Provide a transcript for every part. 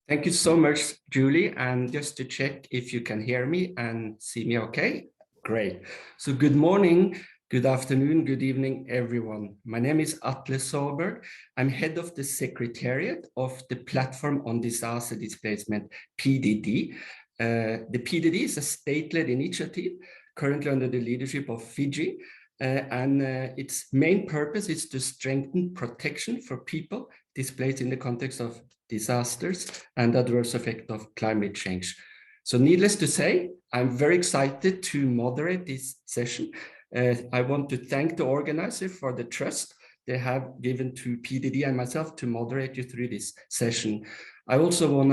Thank you so much, Julie. And just to check if you can hear me and see me okay. Great. So good morning, good afternoon, good evening, everyone. My name is Atle Solberg. I'm head of the Secretariat of the Platform on Disaster Displacement, PDD. The PDD is a state-led initiative currently under the leadership of Fiji. Its main purpose is to strengthen protection for people displaced in the context of disasters and adverse effect of climate change. So needless to say, I'm very excited to moderate this session. I want to thank the organizer for the trust they have given to PDD and myself to moderate you through this session. I also want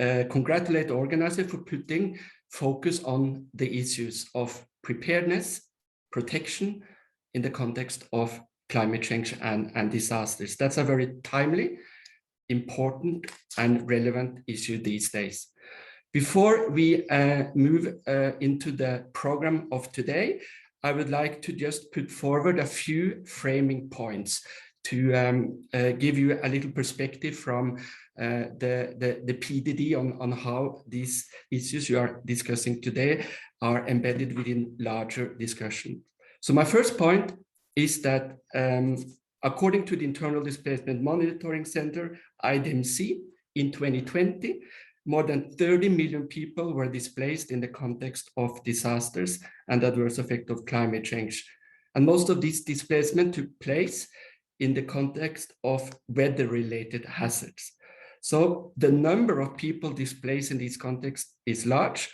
to congratulate the organizer for putting focus on the issues of preparedness, protection in the context of climate change and disasters. That's a very timely, important and relevant issue these days. Before we move into the program of today, I would like to just put forward a few framing points to give you a little perspective from the PDD on how these issues you are discussing today are embedded within larger discussion. So my first point is that according to the Internal Displacement Monitoring Center, IDMC, in 2020, more than 30 million people were displaced in the context of disasters and adverse effect of climate change. And most of this displacement took place in the context of weather-related hazards. So the number of people displaced in this context is large.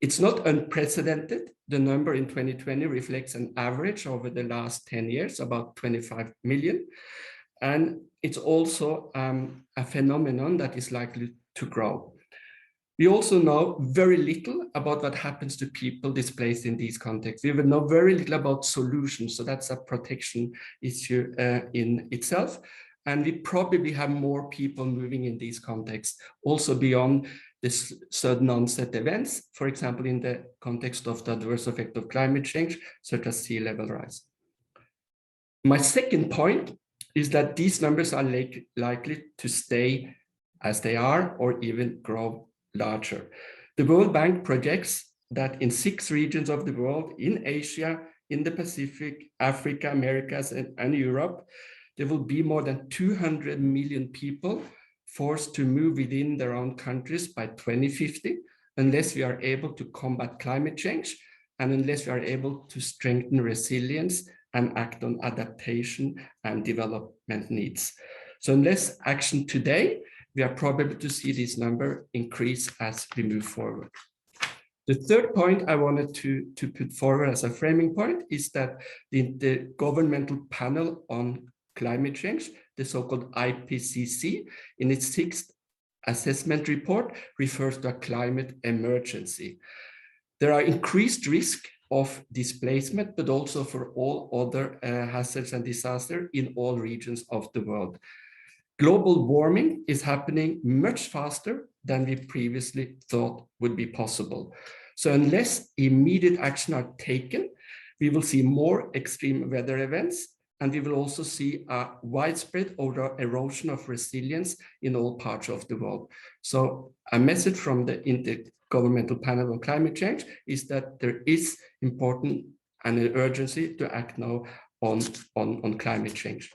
It's not unprecedented. The number in 2020 reflects an average over the last 10 years, about 25 million. And it's also a phenomenon that is likely to grow. We also know very little about what happens to people displaced in these contexts. We will know very little about solutions. So that's a protection issue in itself. And we probably have more people moving in these contexts, also beyond this sudden onset events, for example, in the context of the adverse effect of climate change, such as sea level rise. My second point is that these numbers are likely to stay as they are or even grow larger. The World Bank projects that in 6 regions of the world, in Asia, in the Pacific, Africa, Americas, and Europe, there will be more than 200 million people forced to move within their own countries by 2050, unless we are able to combat climate change and unless we are able to strengthen resilience and act on adaptation and development needs. So unless action today, we are probable to see this number increase as we move forward. The third point I wanted to put forward as a framing point is that the governmental panel on climate change, the so-called IPCC, in its 6th assessment report refers to a climate emergency. There are increased risk of displacement, but also for all other hazards and disasters in all regions of the world. Global warming is happening much faster than we previously thought would be possible. So unless immediate action are taken, we will see more extreme weather events, and we will also see a widespread erosion of resilience in all parts of the world. So a message from the Intergovernmental Panel on Climate Change is that there is important and an urgency to act now on climate change.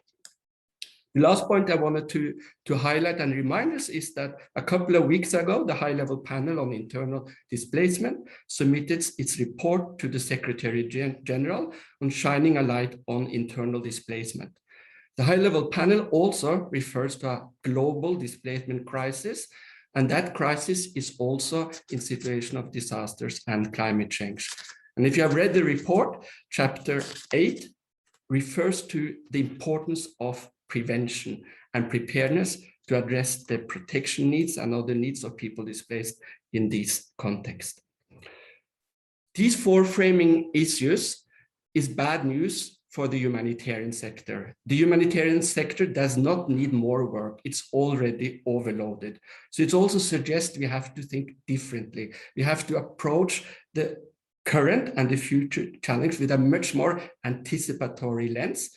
The last point I wanted to highlight and remind us is that a couple of weeks ago, the high-level panel on internal displacement submitted its report to the Secretary General on shining a light on internal displacement. The high-level panel also refers to a global displacement crisis, and that crisis is also in situation of disasters and climate change. And if you have read the report, chapter 8 refers to the importance of prevention and preparedness to address the protection needs and other needs of people displaced in this context. These 4 framing issues is bad news for the humanitarian sector. The humanitarian sector does not need more work. It's already overloaded. So it also suggests we have to think differently. We have to approach the current and the future challenge with a much more anticipatory lens,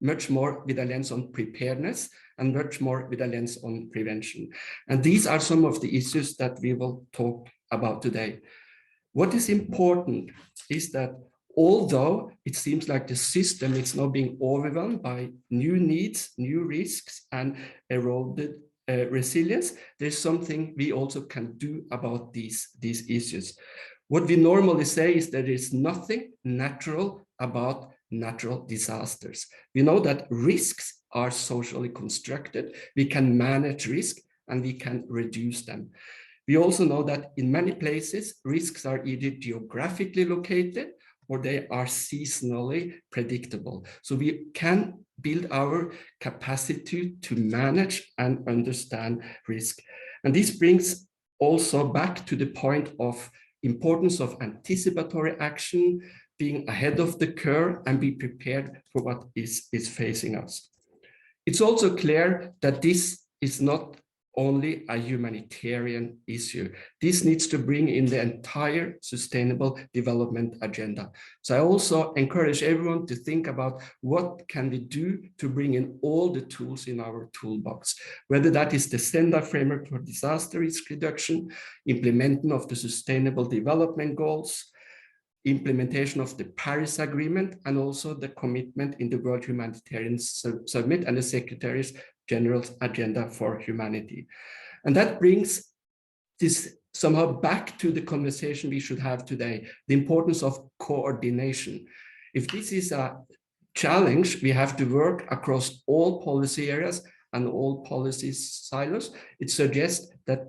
much more with a lens on preparedness, and much more with a lens on prevention. And these are some of the issues that we will talk about today. What is important is that although it seems like the system is now being overwhelmed by new needs, new risks, and eroded resilience, there's something we also can do about these issues. What we normally say is there is nothing natural about natural disasters. We know that risks are socially constructed. We can manage risk and we can reduce them. We also know that in many places, risks are either geographically located or they are seasonally predictable. So we can build our capacity to manage and understand risk. And this brings also back to the point of importance of anticipatory action, being ahead of the curve and be prepared for what is facing us. It's also clear that this is not only a humanitarian issue. This needs to bring in the entire sustainable development agenda. So I also encourage everyone to think about what can we do to bring in all the tools in our toolbox, whether that is the Sendai framework for disaster risk reduction, implementation of the sustainable development goals, implementation of the Paris Agreement, and also the commitment in the World Humanitarian Summit and the Secretary General's Agenda for Humanity. And that brings this somehow back to the conversation we should have today, the importance of coordination. If this is a challenge, we have to work across all policy areas and all policy silos. It suggests that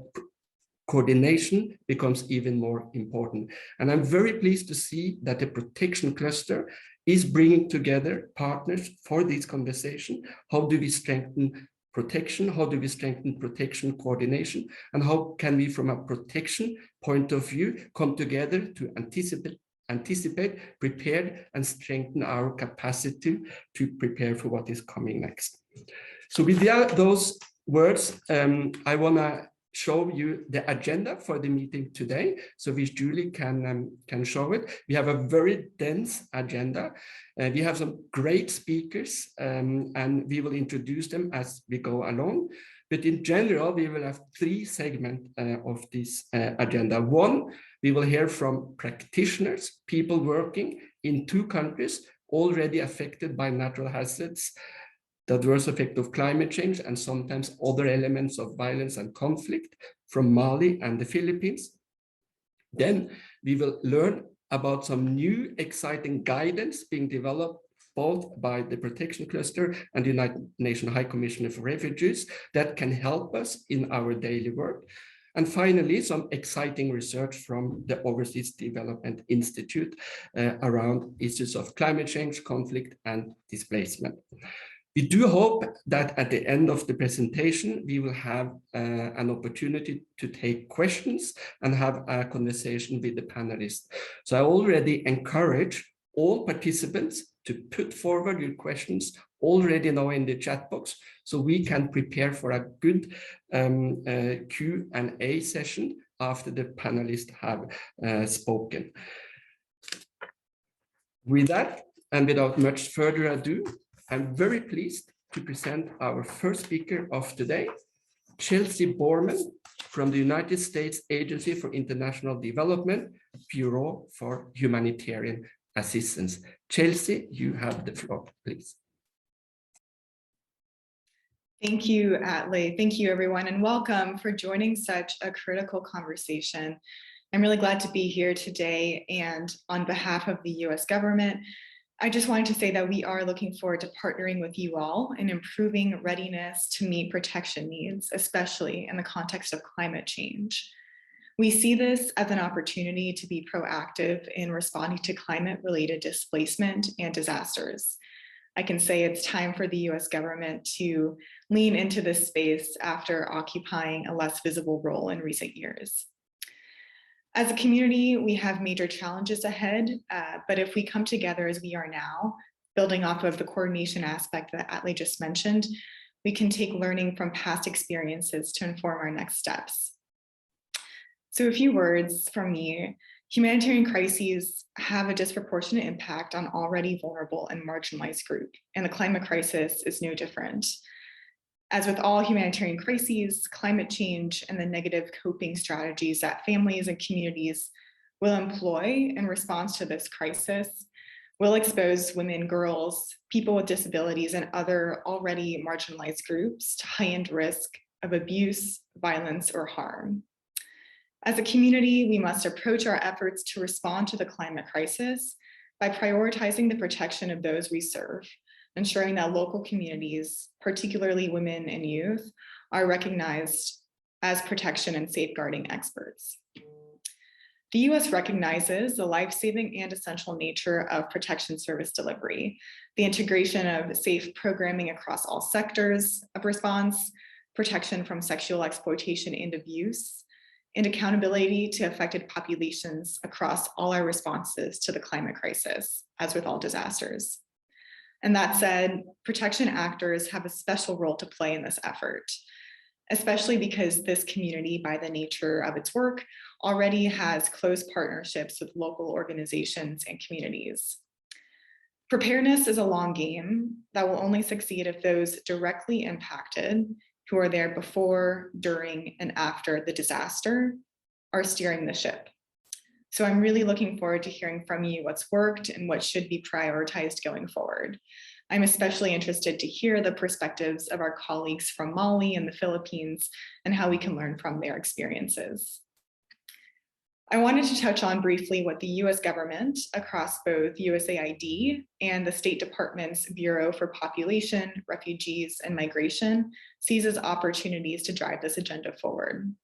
coordination becomes even more important. And I'm very pleased to see that the protection cluster is bringing together partners for this conversation. How do we strengthen protection? How do we strengthen protection coordination? And how can we, from a protection point of view, come together to anticipate, prepare, and strengthen our capacity to prepare for what is coming next? So with those words, I want to show you the agenda for the meeting today. So which Julie can show it. We have a very dense agenda. We have some great speakers and we will introduce them as we go along. But in general, we will have three segments of this agenda. One, we will hear from practitioners, people working in 2 countries already affected by natural hazards, the adverse effect of climate change, and sometimes other elements of violence and conflict from Mali and the Philippines. Then we will learn about some new exciting guidance being developed both by the Protection Cluster and the United Nations High Commissioner for Refugees that can help us in our daily work. And finally, some exciting research from the Overseas Development Institute around issues of climate change, conflict, and displacement. We do hope that at the end of the presentation, we will have an opportunity to take questions and have a conversation with the panelists. So I already encourage all participants to put forward your questions already now in the chat box, so we can prepare for a good Q&A session after the panelists have spoken. With that, and without much further ado, I'm very pleased to present our first speaker of today, Chelsea Borman from the United States Agency for International Development, Bureau for Humanitarian Assistance. Chelsea, you have the floor, please. Thank you, Atle. Thank you, everyone, and welcome for joining such a critical conversation. I'm really glad to be here today, and on behalf of the US government, I just wanted to say that we are looking forward to partnering with you all in improving readiness to meet protection needs, especially in the context of climate change. We see this as an opportunity to be proactive in responding to climate-related displacement and disasters. I can say it's time for the US government to lean into this space after occupying a less visible role in recent years. As a community, we have major challenges ahead, but if we come together as we are now, building off of the coordination aspect that Atle just mentioned, we can take learning from past experiences to inform our next steps. So a few words from me. Humanitarian crises have a disproportionate impact on already vulnerable and marginalized groups, and the climate crisis is no different. As with all humanitarian crises, climate change and the negative coping strategies that families and communities will employ in response to this crisis will expose women, girls, people with disabilities, and other already marginalized groups to heightened risk of abuse, violence, or harm. As a community, we must approach our efforts to respond to the climate crisis by prioritizing the protection of those we serve, ensuring that local communities, particularly women and youth, are recognized as protection and safeguarding experts. The US recognizes the life-saving and essential nature of protection service delivery, the integration of safe programming across all sectors of response, protection from sexual exploitation and abuse, and accountability to affected populations across all our responses to the climate crisis, as with all disasters. And that said, protection actors have a special role to play in this effort, especially because this community, by the nature of its work, already has close partnerships with local organizations and communities. Preparedness is a long game that will only succeed if those directly impacted, who are there before, during, and after the disaster, are steering the ship. So I'm really looking forward to hearing from you what's worked and what should be prioritized going forward. I'm especially interested to hear the perspectives of our colleagues from Mali and the Philippines and how we can learn from their experiences. I wanted to touch on briefly what the US government across both USAID and the State Department's Bureau for Population, Refugees, and Migration sees as opportunities to drive this agenda forward.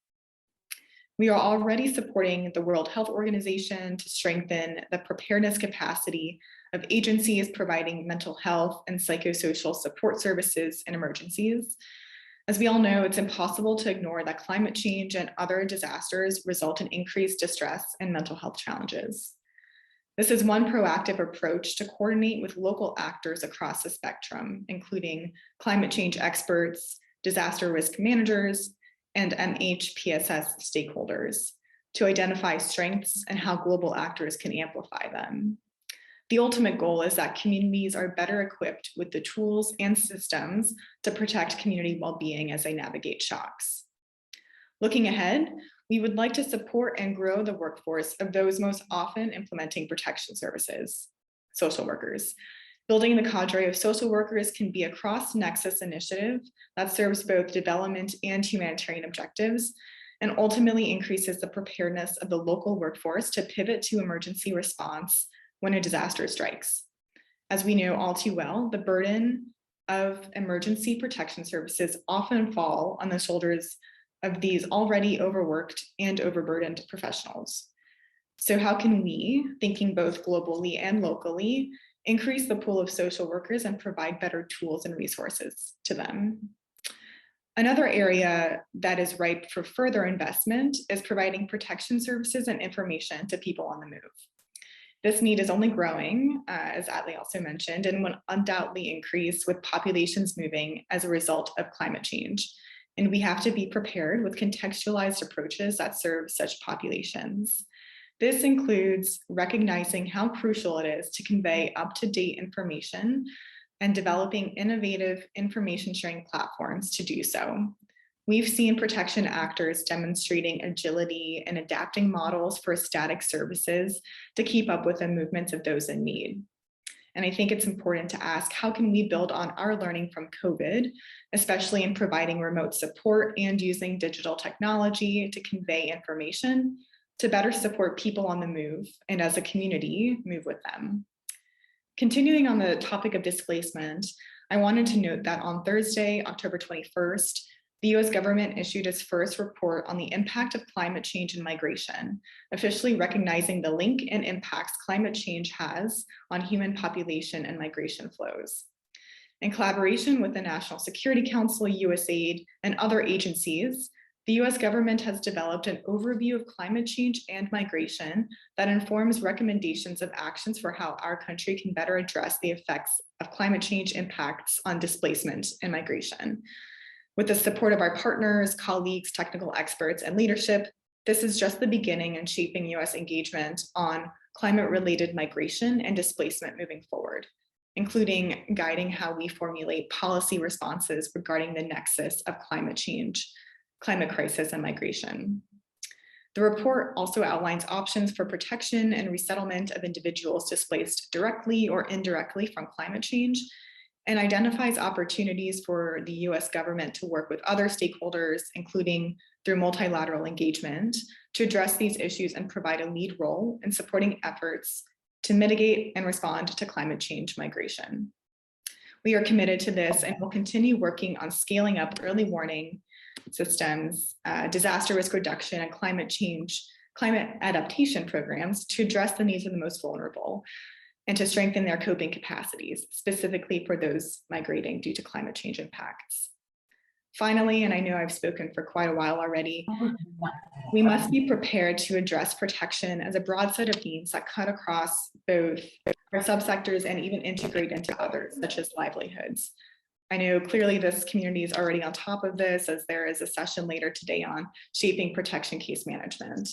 We are already supporting the World Health Organization to strengthen the preparedness capacity of agencies providing mental health and psychosocial support services in emergencies. As we all know, it's impossible to ignore that climate change and other disasters result in increased distress and mental health challenges. This is one proactive approach to coordinate with local actors across the spectrum, including climate change experts, disaster risk managers, and MHPSS stakeholders to identify strengths and how global actors can amplify them. The ultimate goal is that communities are better equipped with the tools and systems to protect community well-being as they navigate shocks. Looking ahead, we would like to support and grow the workforce of those most often implementing protection services, social workers. Building the cadre of social workers can be a cross-nexus initiative that serves both development and humanitarian objectives and ultimately increases the preparedness of the local workforce to pivot to emergency response when a disaster strikes. As we know all too well, the burden of emergency protection services often fall on the shoulders of these already overworked and overburdened professionals. So how can we, thinking both globally and locally, increase the pool of social workers and provide better tools and resources to them? Another area that is ripe for further investment is providing protection services and information to people on the move. This need is only growing, as Atley also mentioned, and will undoubtedly increase with populations moving as a result of climate change. And we have to be prepared with contextualized approaches that serve such populations. This includes recognizing how crucial it is to convey up-to-date information and developing innovative information sharing platforms to do so. We've seen protection actors demonstrating agility and adapting models for static services to keep up with the movements of those in need. And I think it's important to ask, how can we build on our learning from COVID, especially in providing remote support and using digital technology to convey information to better support people on the move and as a community move with them. Continuing on the topic of displacement, I wanted to note that on Thursday, October 21st, the US government issued its first report on the impact of climate change and migration, officially recognizing the link and impacts climate change has on human population and migration flows. In collaboration with the National Security Council, USAID, and other agencies, the US government has developed an overview of climate change and migration that informs recommendations of actions for how our country can better address the effects of climate change impacts on displacement and migration. With the support of our partners, colleagues, technical experts, and leadership, This is just the beginning in shaping US engagement on climate-related migration and displacement moving forward, including guiding how we formulate policy responses regarding the nexus of climate change, climate crisis, and migration. The report also outlines options for protection and resettlement of individuals displaced directly or indirectly from climate change, and identifies opportunities for the US government to work with other stakeholders, including through multilateral engagement, to address these issues and provide a lead role in supporting efforts to mitigate and respond to climate change migration. We are committed to this and will continue working on scaling up early warning systems, disaster risk reduction, and climate adaptation programs to address the needs of the most vulnerable and to strengthen their coping capacities, specifically for those migrating due to climate change impacts. Finally, and I know I've spoken for quite a while already, we must be prepared to address protection as a broad set of needs that cut across both our subsectors and even integrate into others, such as livelihoods. I know clearly this community is already on top of this, as there is a session later today on shaping protection case management.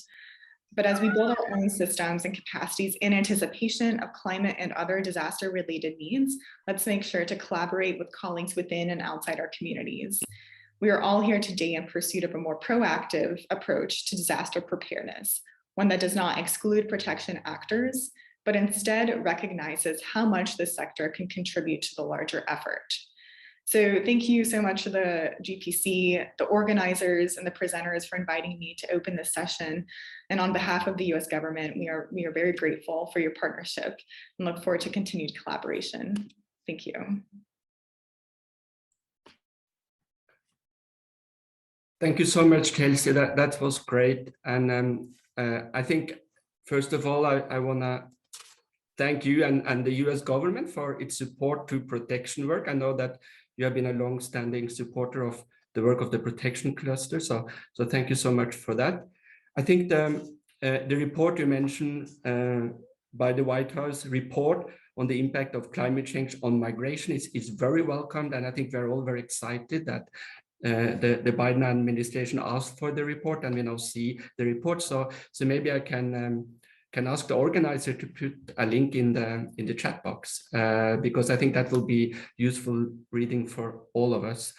But as we build our own systems and capacities in anticipation of climate and other disaster-related needs, let's make sure to collaborate with colleagues within and outside our communities. We are all here today in pursuit of a more proactive approach to disaster preparedness, one that does not exclude protection actors, but instead recognizes how much this sector can contribute to the larger effort. So thank you so much to the GPC, the organizers, and the presenters for inviting me to open this session. And on behalf of the US government, we are very grateful for your partnership and look forward to continued collaboration. Thank you. Thank you so much, Kelsey. That was great. And I think, first of all, I want to thank you and the US government for its support to protection work. I know that you have been a long-standing supporter of the work of the protection cluster. So thank you so much for that. I think the report you mentioned by the White House report on the impact of climate change on migration is very welcomed. And I think we're all very excited that the Biden administration asked for the report, and we now see the report. So maybe I can ask the organizer to put a link in the chat box, because I think that will be useful reading for all of us.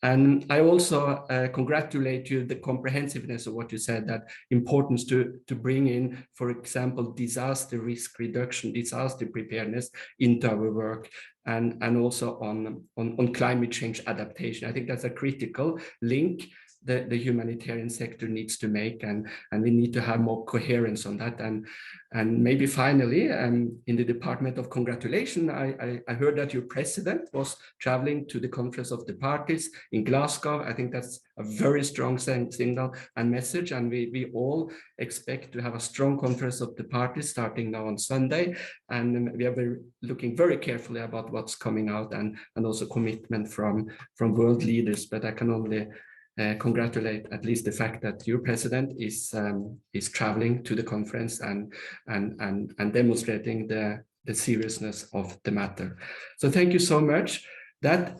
And I also congratulate you the comprehensiveness of what you said, that importance to bring in, for example, disaster risk reduction, disaster preparedness into our work, and also on climate change adaptation. I think that's a critical link the humanitarian sector needs to make, and we need to have more coherence on that. And maybe finally, in the Department of Congratulation, I heard that your president was traveling to the Conference of the Parties in Glasgow. I think that's a very strong signal and message, and we all expect to have a strong Conference of the Parties starting now on Sunday, and we are looking very carefully about what's coming out, and also commitment from world leaders. But I can only congratulate at least the fact that your president is traveling to the conference and demonstrating the seriousness of the matter. So thank you so much. That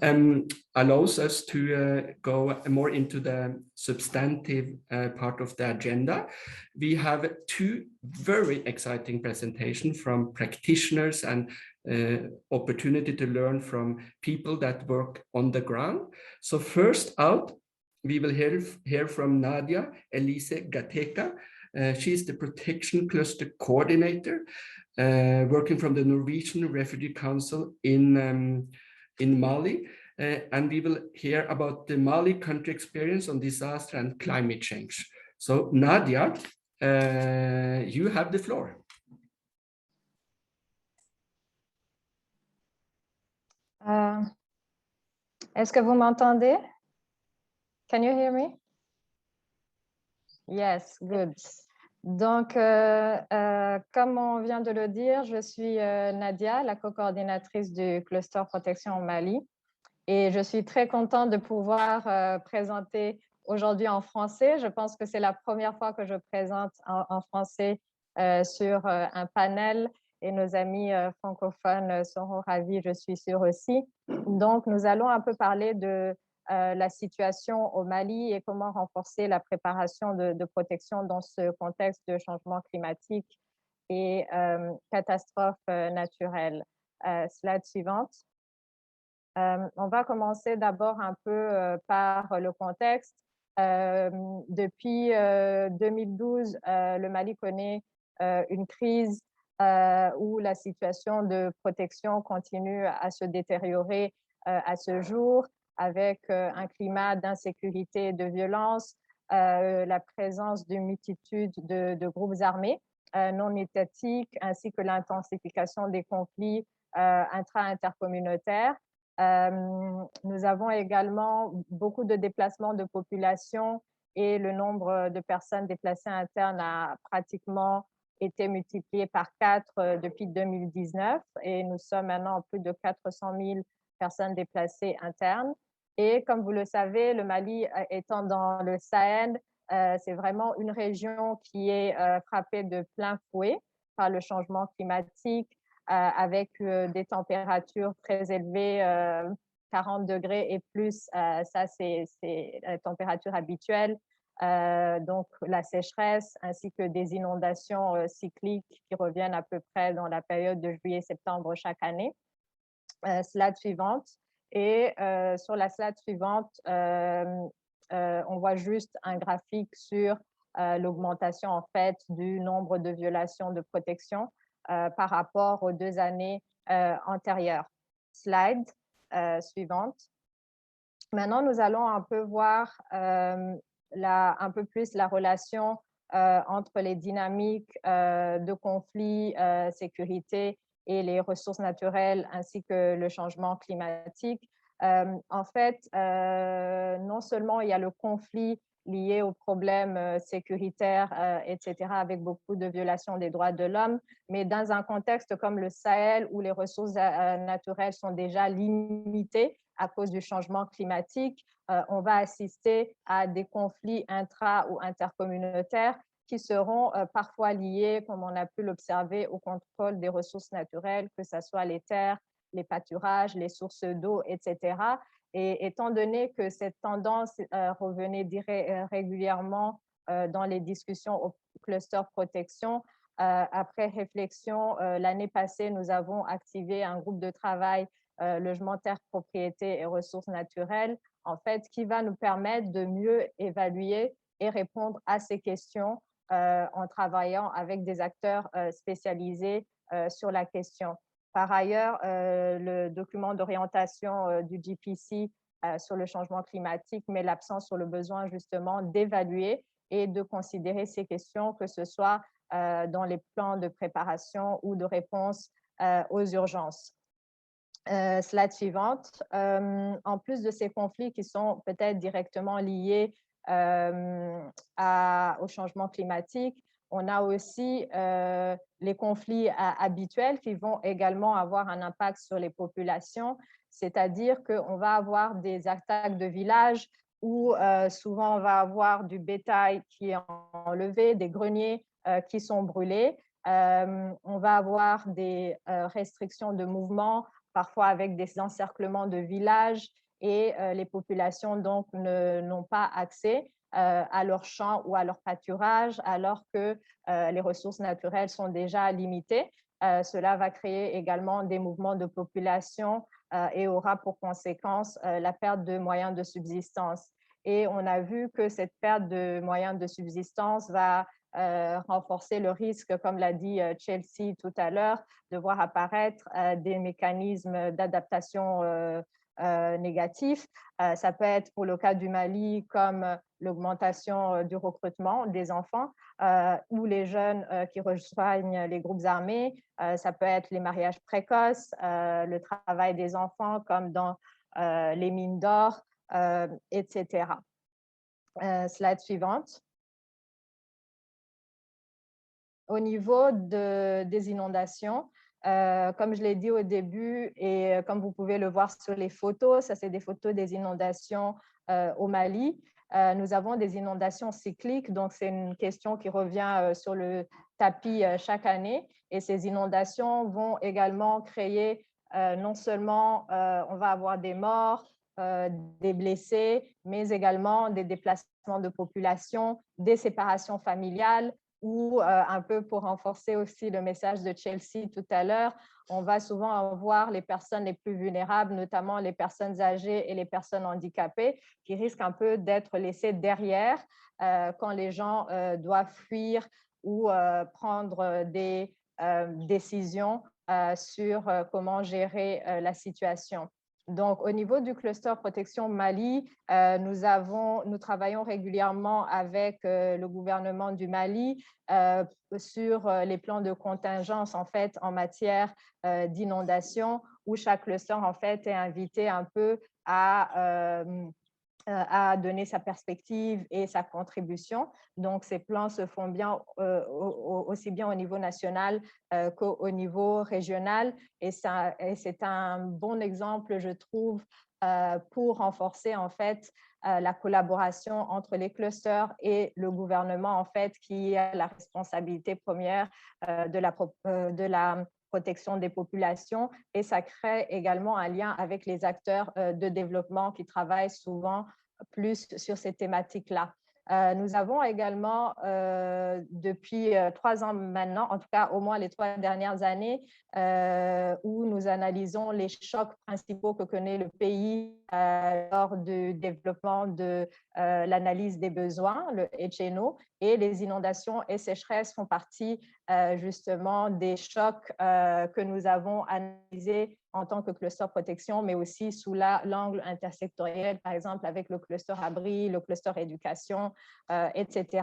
allows us to go more into the substantive part of the agenda. We have two very exciting presentations from practitioners and opportunity to learn from people that work on the ground. So first out, we will hear from Nadia Elise Gateka. She's the Protection Cluster Coordinator, working from the Norwegian Refugee Council in Mali. And we will hear about the Mali country experience on disaster and climate change. So Nadia, you have the floor. Est-ce que vous m'entendez? Can you hear me? Yes, good. Donc, comme on vient de le dire, je suis Nadia, la co-coordinatrice du cluster protection au Mali, et je suis très contente de pouvoir présenter aujourd'hui en français. Je pense que c'est la première fois que je présente en français sur un panel, et nos amis francophones seront ravis, je suis sûre aussi. Donc, nous allons un peu parler de la situation au Mali et comment renforcer la préparation de protection dans ce contexte de changement climatique et catastrophes naturelles. Slide suivante. On va commencer d'abord un peu par le contexte. Depuis 2012, le Mali connaît une crise où la situation de protection continue à se détériorer à ce jour, avec un climat d'insécurité et de violence, la présence d'une multitude de groupes armés non étatiques, ainsi que l'intensification des conflits intra-intercommunautaires. Nous avons également beaucoup de déplacements de population et le nombre de personnes déplacées internes a pratiquement été multiplié par 4 depuis 2019 et nous sommes maintenant à plus de 400 000 personnes déplacées internes. Et comme vous le savez, le Mali étant dans le Sahel, c'est vraiment une région qui est frappée de plein fouet par le changement climatique, avec des températures très élevées, 40 degrés et plus, ça c'est la température habituelle. Donc la sécheresse ainsi que des inondations cycliques qui reviennent à peu près dans la période de juillet-septembre chaque année. Slide suivante. Et sur la slide suivante, on voit juste un graphique sur l'augmentation en fait du nombre de violations de protection par rapport aux 2 années antérieures. Slide suivante. Maintenant, nous allons un peu voir un peu plus la relation entre les dynamiques de conflit, sécurité et les ressources naturelles, ainsi que le changement climatique. En fait, non seulement il y a le conflit lié aux problèmes sécuritaires, etc., avec beaucoup de violations des droits de l'homme, mais dans un contexte comme le Sahel, où les ressources naturelles sont déjà limitées à cause du changement climatique, on va assister à des conflits intra- ou intercommunautaires qui seront parfois liés, comme on a pu l'observer, au contrôle des ressources naturelles, que ce soit les terres, les pâturages, les sources d'eau, etc. Et étant donné que cette tendance revenait régulièrement dans les discussions au cluster protection, après réflexion, l'année passée, nous avons activé un groupe de travail logement, terre, propriété et ressources naturelles, en fait, qui va nous permettre de mieux évaluer et répondre à ces questions en travaillant avec des acteurs spécialisés sur la question. Par ailleurs, le document d'orientation du GPC sur le changement climatique met l'accent sur le besoin justement d'évaluer et de considérer ces questions, que ce soit dans les plans de préparation ou de réponse aux urgences. Slide suivante. En plus de ces conflits qui sont peut-être directement liés au changement climatique, on a aussi les conflits habituels qui vont également avoir un impact sur les populations, c'est-à-dire qu'on va avoir des attaques de villages où souvent on va avoir du bétail qui est enlevé, des greniers qui sont brûlés. On va avoir des restrictions de mouvement, parfois avec des encerclements de villages, et les populations donc n'ont pas accès à leurs champs ou à leur pâturage, alors que les ressources naturelles sont déjà limitées. Cela va créer également des mouvements de population et aura pour conséquence la perte de moyens de subsistance. Et on a vu que cette perte de moyens de subsistance va renforcer le risque, comme l'a dit Chelsea tout à l'heure, de voir apparaître des mécanismes d'adaptation négatifs. Ça peut être pour le cas du Mali comme l'augmentation du recrutement des enfants ou les jeunes qui rejoignent les groupes armés. Ça peut être les mariages précoces, le travail des enfants comme dans les mines d'or, etc. Slide suivante. Au niveau des inondations, comme je l'ai dit au début et comme vous pouvez le voir sur les photos, ça c'est des photos des inondations au Mali. Nous avons des inondations cycliques, donc c'est une question qui revient sur le tapis chaque année. Et ces inondations vont également créer non seulement, on va avoir des morts, des blessés, mais également des déplacements de population, des séparations familiales, ou un peu pour renforcer aussi le message de Chelsea tout à l'heure, on va souvent voir les personnes les plus vulnérables, notamment les personnes âgées et les personnes handicapées, qui risquent un peu d'être laissées derrière quand les gens doivent fuir ou prendre des décisions sur comment gérer la situation. Donc, au niveau du cluster protection Mali, nous travaillons régulièrement avec le gouvernement du Mali sur les plans de contingence en fait en matière d'inondation, où chaque cluster en fait est invité un peu à donner sa perspective et sa contribution. Donc, ces plans se font bien aussi bien au niveau national qu'au niveau régional. Et c'est un bon exemple, je trouve, pour renforcer en fait la collaboration entre les clusters et le gouvernement, en fait, qui a la responsabilité première de la protection des populations, et ça crée également un lien avec les acteurs de développement qui travaillent souvent plus sur ces thématiques-là. Nous avons également, depuis 3 ans maintenant, en tout cas au moins les 3 dernières années, où nous analysons les chocs principaux que connaît le pays lors du développement de l'analyse des besoins, le HNO, et les inondations et sécheresses font partie justement des chocs que nous avons analysés en tant que cluster protection, mais aussi sous l'angle intersectoriel, par exemple avec le cluster abri, le cluster éducation, etc.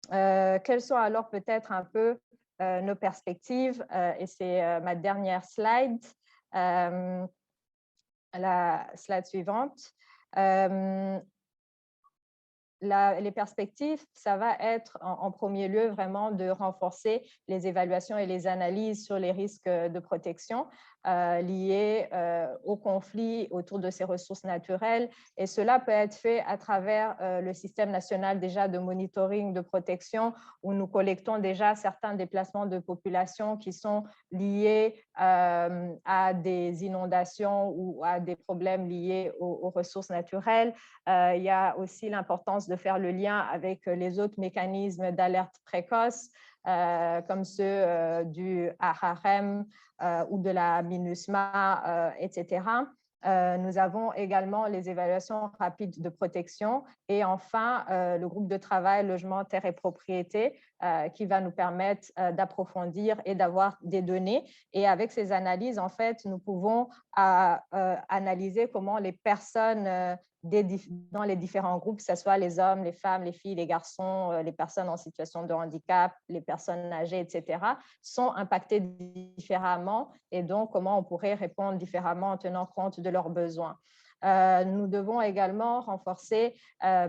Quelles sont alors peut-être un peu nos perspectives, et c'est ma dernière slide, la slide suivante. Les perspectives, ça va être en premier lieu vraiment de renforcer les évaluations et les analyses sur les risques de protection liés au conflit autour de ces ressources naturelles. Et cela peut être fait à travers le système national déjà de monitoring de protection, où nous collectons déjà certains déplacements de population qui sont liés à des inondations ou à des problèmes liés aux ressources naturelles. Il y a aussi l'importance de faire le lien avec les autres mécanismes d'alerte précoce, comme ceux du HRM ou de la MINUSMA, etc. Nous avons également les évaluations rapides de protection et enfin le groupe de travail logement, terre et propriété qui va nous permettre d'approfondir et d'avoir des données. Et avec ces analyses, en fait, nous pouvons analyser comment les personnes dans les différents groupes, que ce soit les hommes, les femmes, les filles, les garçons, les personnes en situation de handicap, les personnes âgées, etc., sont impactées différemment et donc comment on pourrait répondre différemment en tenant compte de leurs besoins. Nous devons également renforcer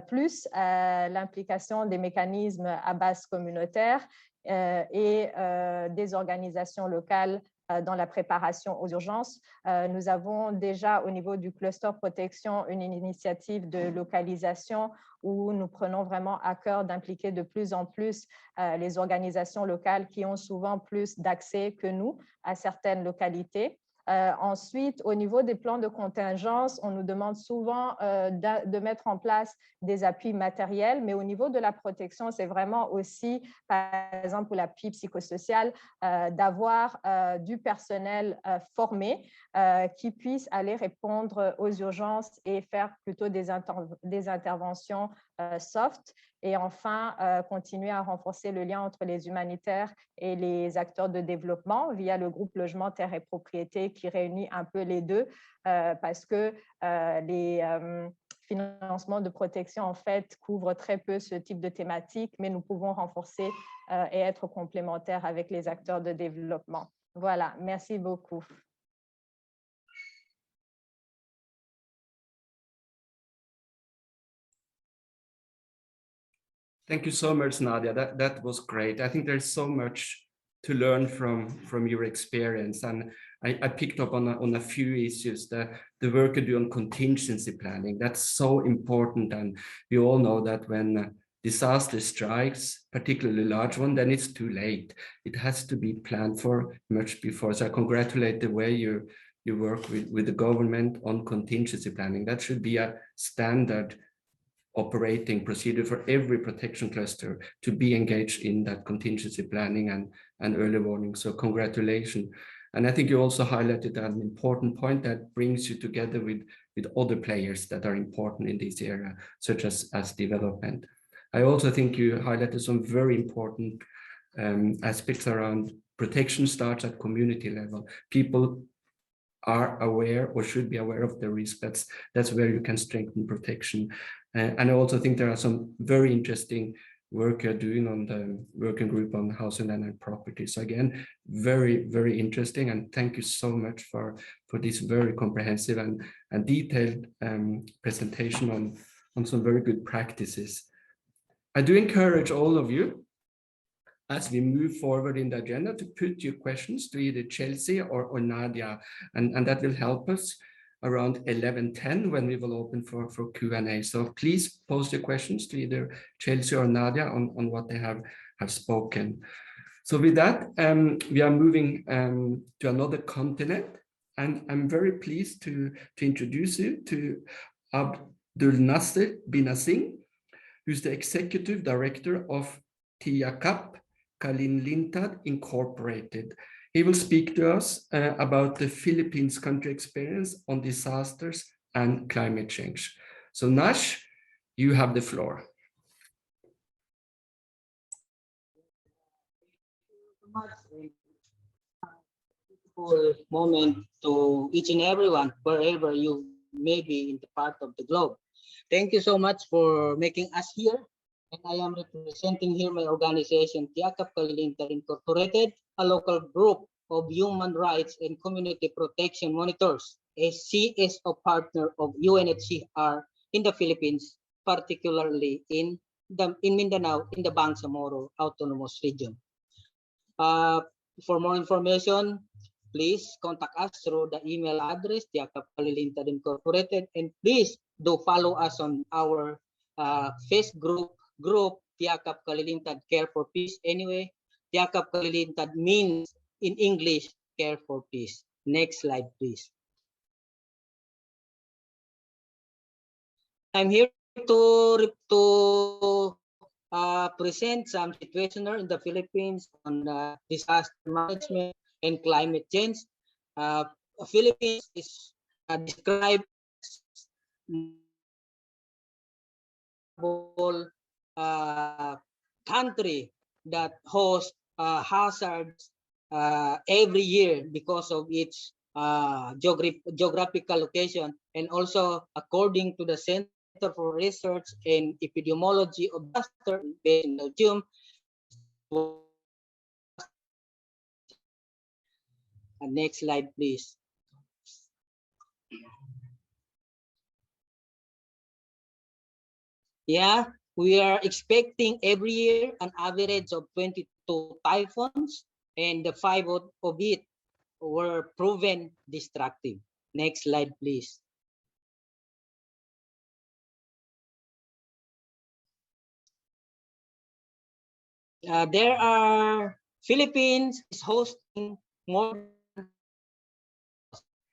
plus l'implication des mécanismes à base communautaire et des organisations locales dans la préparation aux urgences. Nous avons déjà au niveau du cluster protection une initiative de localisation où nous prenons vraiment à cœur d'impliquer de plus en plus les organisations locales qui ont souvent plus d'accès que nous à certaines localités. Ensuite, au niveau des plans de contingence, on nous demande souvent de mettre en place des appuis matériels, mais au niveau de la protection, c'est vraiment aussi, par exemple, pour l'appui psychosocial, d'avoir du personnel formé qui puisse aller répondre aux urgences et faire plutôt des interventions soft. Et enfin, continuer à renforcer le lien entre les humanitaires et les acteurs de développement via le groupe logement, terre et propriété qui réunit un peu les deux parce que les financements de protection, en fait, couvrent très peu ce type de thématique, mais nous pouvons renforcer et être complémentaires avec les acteurs de développement. Voilà, merci beaucoup. Thank you so much, Nadia. That was great. I think there's so much to learn from your experience, and I picked up on a few issues. The work you do on contingency planning, that's so important, and we all know that when disaster strikes, particularly large one, then it's too late. It has to be planned for much before. So I congratulate the way you you work with the government on contingency planning. That should be a standard operating procedure for every protection cluster to be engaged in that contingency planning and early warning. So congratulations. And I think you also highlighted an important point that brings you together with other players that are important in this area, such as development. I also think you highlighted some very important aspects around protection starts at community level. People are aware or should be aware of the risk. That's where you can strengthen protection. And I also think there are some very interesting work you're doing on the working group on housing and property. So again, very, very interesting. And thank you so much for this very comprehensive and detailed presentation on some very good practices. I do encourage all of you, as we move forward in the agenda, to put your questions to either Chelsea or Nadia, and that will help us around 11:10 when we will open for Q&A. So please post your questions to either Chelsea or Nadia on what they have spoken. So with that, we are moving to another continent, and I'm very pleased to introduce you to Abdul Nasser Binasing, who's the Executive Director of TIACAP Kaliningrad Incorporated. He will speak to us about the Philippines country experience on disasters and climate change. So Nash, you have the floor. Beautiful moment to each and everyone, wherever you may be in the part of the globe. Thank you so much for making us here. And I am representing here my organization, TIACAP Kaliningrad Incorporated, a local group of human rights and community protection monitors, a CSO partner of UNHCR in the Philippines, particularly in Mindanao, in the Bangsamoro Autonomous Region. For more information, please contact us through the email address, TIACAP Kaliningrad Incorporated, and please do follow us on our Facebook group, TIACAP Kaliningrad Care for Peace. Anyway, TIACAP Kaliningrad means in English, care for peace. Next slide, please. I'm here to present some situationer in the Philippines on disaster management and climate change. Philippines is described as country that hosts hazards every year because of its geographical location, and also according to the Center for Research and Epidemiology of Disaster in Belgium. Next slide, please. Yeah, we are expecting every year an average of 22 typhoons, and the 5 of it were proven destructive. Next slide, please. Philippines is hosting more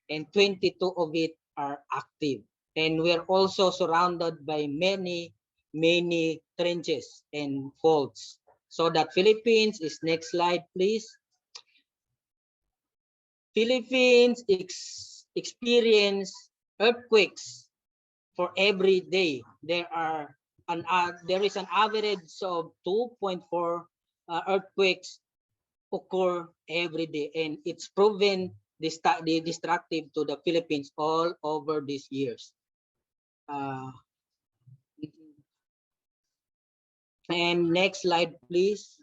and 22 of it are active. And we are also surrounded by many trenches and faults. So that Philippines is, next slide, please. Philippines experience earthquakes for every day. There is an average of 2.4 earthquakes occur every day, and it's proven destructive to the Philippines all over these years. And next slide, please.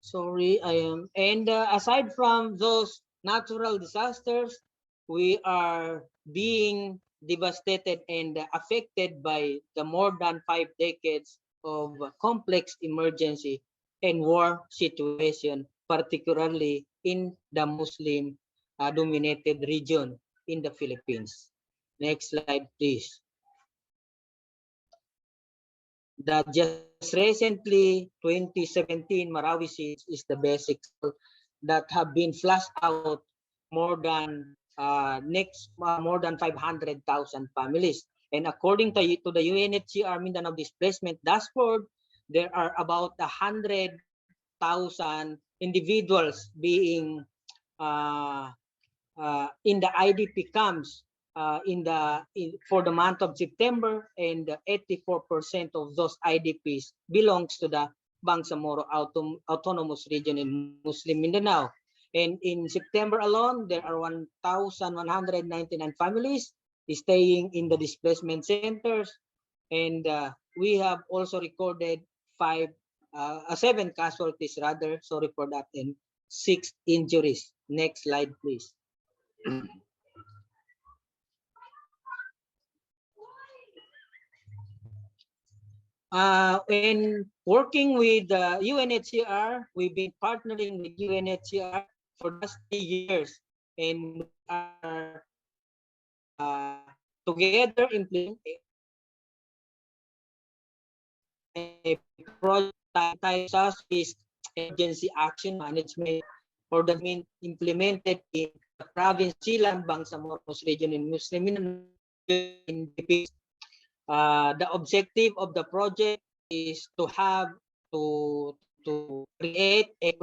Sorry, I am. And aside from those natural disasters, we are being devastated and affected by the more than 5 decades of complex emergency and war situation, particularly in the Muslim dominated region in the Philippines. Next slide, please. that just recently, 2017, Marawi seeds is the basic that have been flushed out more than more than 500,000 families. And according to the UNHCR Mindanao Displacement Dashboard, there are about 100,000 individuals being in the IDP camps for the month of September, and 84% of those IDPs belongs to the Bangsamoro Autonomous Region in Muslim Mindanao. And in September alone, there are 1,199 families staying in the displacement centers, and we have also recorded 7 casualties, rather, sorry for that, and 6 injuries. Next slide, please. In working with UNHCR, we've been partnering with UNHCR for the last 3 years, and we are together implementing a project type risk emergency action management for the implemented in the province Silang, Bangsamoro region in Muslim in the objective of the project is to create a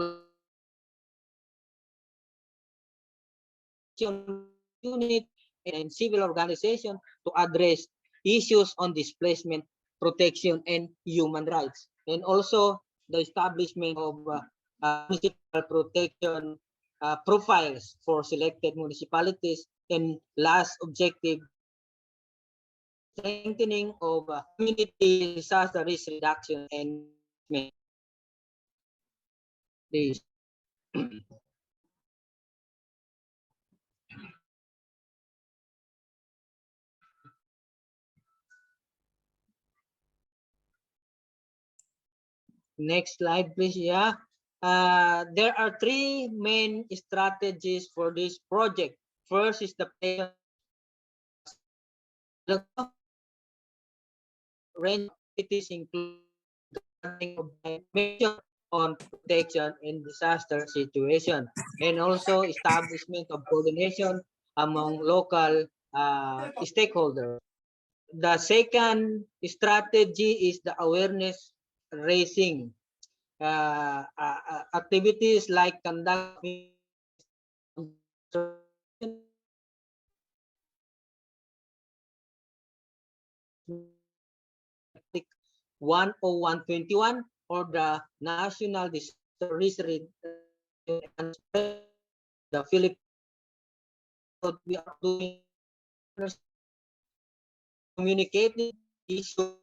unit and civil organization to address issues on displacement, protection, and human rights, and also the establishment of municipal protection profiles for selected municipalities, and last objective, strengthening of community disaster risk reduction and management. Please. Next slide, please. Yeah. There are 3 main strategies for this project. First is the range activities include measure on protection in disaster situation, and also establishment of coordination among local stakeholders. The second strategy is the awareness raising activities like conduct 10121 or the National Disaster Risk and the Philippines. We are doing communicating issues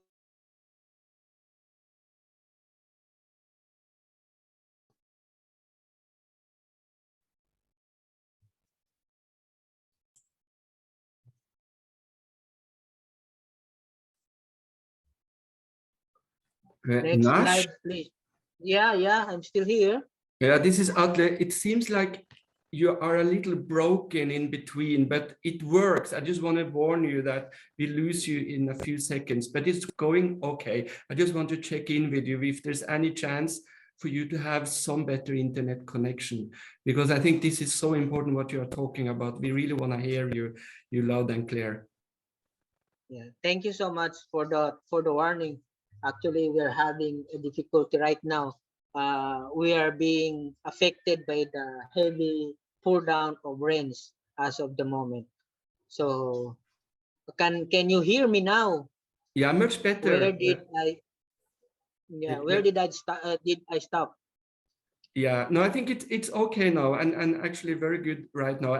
Next Nash? slide, please. Yeah, I'm still here. Yeah, this is Atle. It seems like you are a little broken in between, but it works. I just want to warn you that we lose you in a few seconds, but it's going okay. I just want to check in with you if there's any chance for you to have some better internet connection, because I think this is so important what you are talking about. We really want to hear you loud and clear. Yeah, thank you so much for the warning. Actually, we are having a difficulty right now. We are being affected by the heavy pour down of rains as of the moment. So can you hear me now? Yeah, much better. Where did I? Yeah, where did I stop? Yeah, no, I think it's okay now, and actually very good right now.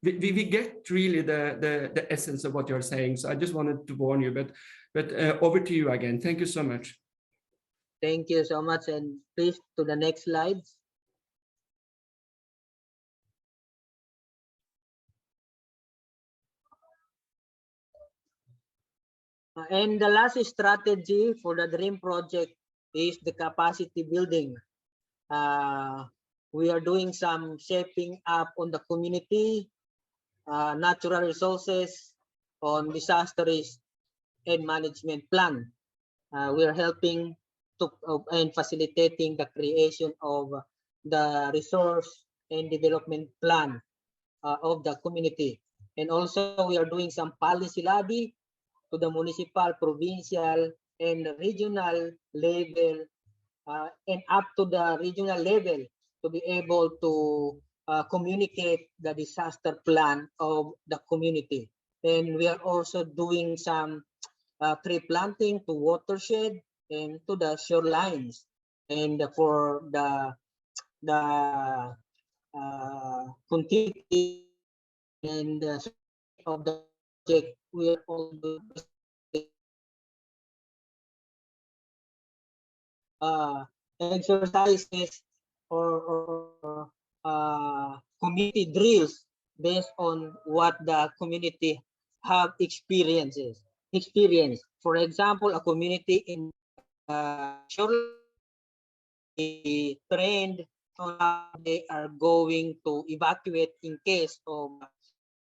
We get really the essence of what you're saying. So I just wanted to warn you, but over to you again. Thank you so much. Thank you so much, and please to the next slides. And the last strategy for the DREAM project is the capacity building. We are doing some shaping up on the community, natural resources, on disaster risk and management plan. we are helping to and facilitating the creation of the resource and development plan of the community. And also we are doing some policy lobby to the municipal, provincial, and regional level, and up to the regional level to be able to communicate the disaster plan of the community. And we are also doing some tree planting to watershed and to the shorelines. And for the continuity and of the project, we are also doing exercises or community drills based on what the community have experience. For example, a community in shoreline trained on how they are going to evacuate in case of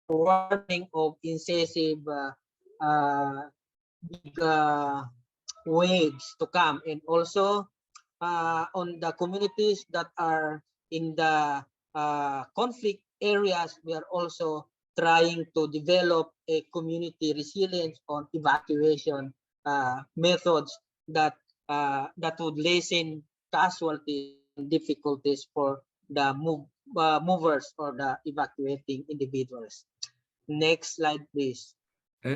warning of excessive big waves to come, and also on the communities that are in the conflict areas, we are also trying to develop a community resilience on evacuation methods that that would lessen casualties and difficulties for the movers or the evacuating individuals. Next slide, please.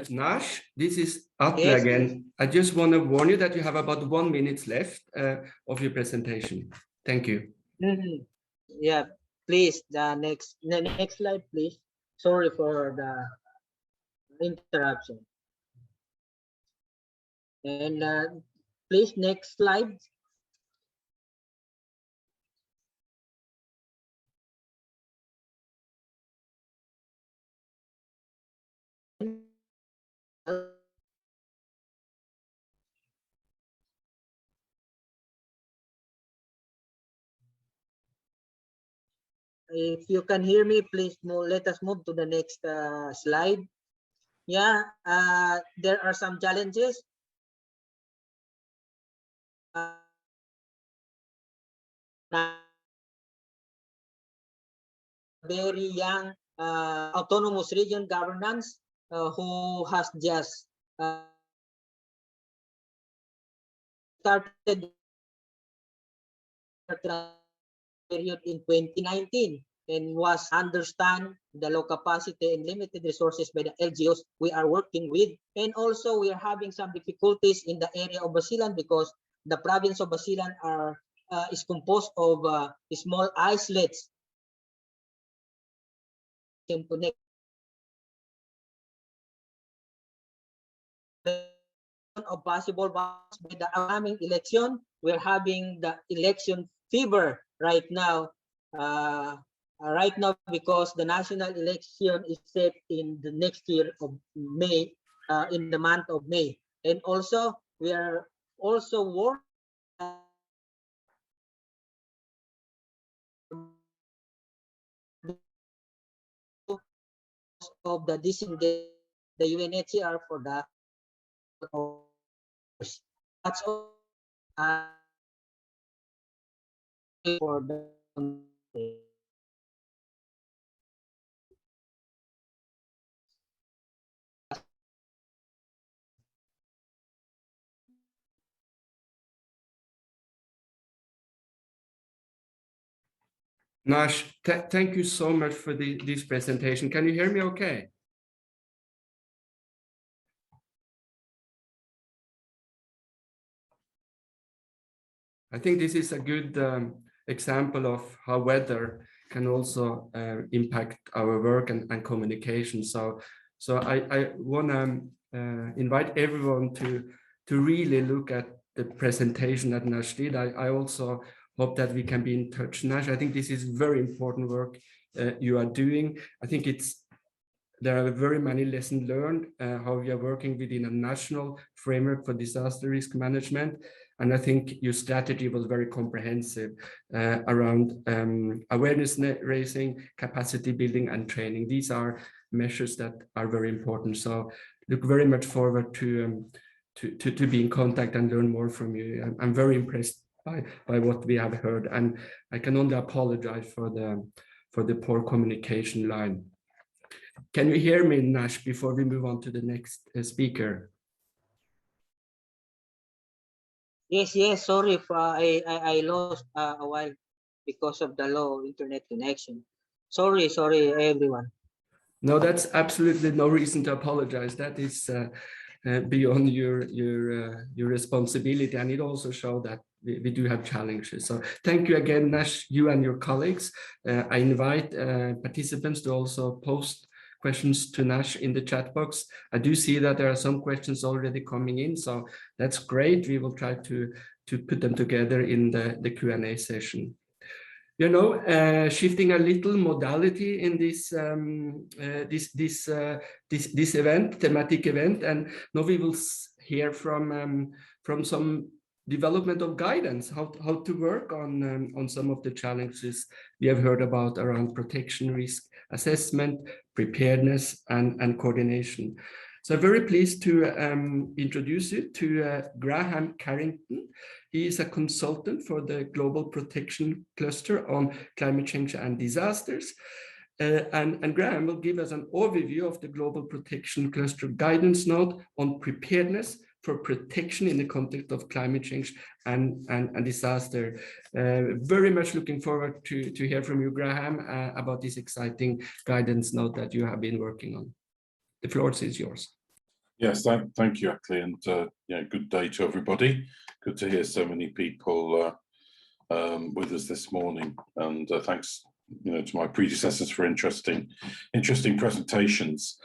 Nash, this is Atle Yes, again. I just want to warn you that you have about 1 minute left of your presentation. Thank you. Mhm. Yeah, please, the next slide, please. Sorry for the interruption. And please, next slide. If you can hear me, please let us move to the next slide. Yeah, there are some challenges. Very young autonomous region governance who has just started period in 2019 and was understand the low capacity and limited resources by the LGOs we are working with. And also we are having some difficulties in the area of Basilan because the province of Basilan is composed of small islets of possible by the upcoming election. We're having the election fever right now. Because the national election is set in the next year of May, in the month of May. And also we are also working of the disengagement, the UNHCR for the that's all for the Nash, thank you so much for this presentation. Can you hear me okay? I think this is a good example of how weather can also impact our work and communication. So I want to invite everyone to really look at the presentation that Nash did. I also hope that we can be in touch. Nash, I think this is very important work you are doing. I think there are very many lessons learned, how we are working within a national framework for disaster risk management. And I think your strategy was very comprehensive around awareness raising, capacity building, and training. These are measures that are very important. So look very much forward to to be in contact and learn more from you. I'm very impressed by what we have heard, and I can only apologize for the poor communication line. Can you hear me, Nash, before we move on to the next speaker? Yes, sorry if I lost a while because of the low internet connection. Sorry, everyone. No, that's absolutely no reason to apologize. That is beyond your responsibility, and it also shows that we do have challenges. So thank you again, Nash, you and your colleagues. I invite participants to also post questions to Nash in the chat box. I do see that there are some questions already coming in, so that's great. We will try to put them together in the Q&A session. You know, shifting a little modality in this event, thematic event, and now we will hear from some development of guidance, how to work on some of the challenges we have heard about around protection, risk assessment, preparedness, and coordination. So I'm very pleased to introduce you to Graham Carrington. He is a consultant for the Global Protection Cluster on Climate Change and Disasters. And Graham will give us an overview of the Global Protection Cluster guidance note on preparedness for protection in the context of climate change and disaster. Very much looking forward to hear from you, Graham, about this exciting guidance note that you have been working on. The floor is yours. Yes, thank you, Akli, and yeah, good day to everybody. Good to hear so many people with us this morning, and thanks, to my predecessors for interesting presentations.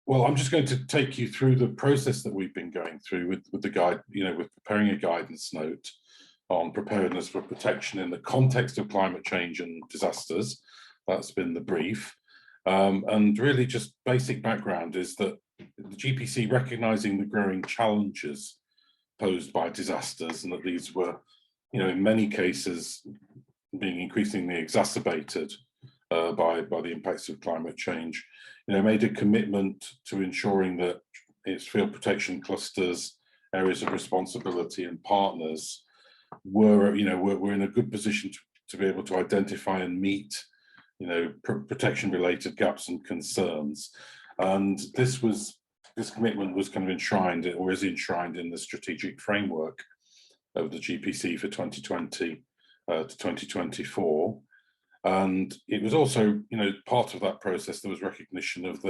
Well, I'm just going to take you through the process that we've been going through with the guide, with preparing a guidance note on preparedness for protection in the context of climate change and disasters. That's been the brief. And really just basic background is that the GPC recognizing the growing challenges posed by disasters, and that these were, in many cases being increasingly exacerbated by the impacts of climate change, made a commitment to ensuring that its field protection clusters, areas of responsibility and partners were in a good position to be able to identify and meet protection related gaps and concerns. And this commitment was kind of enshrined, or is enshrined, in the strategic framework of the GPC for 2020 to 2024. And it was also, part of that process, there was recognition of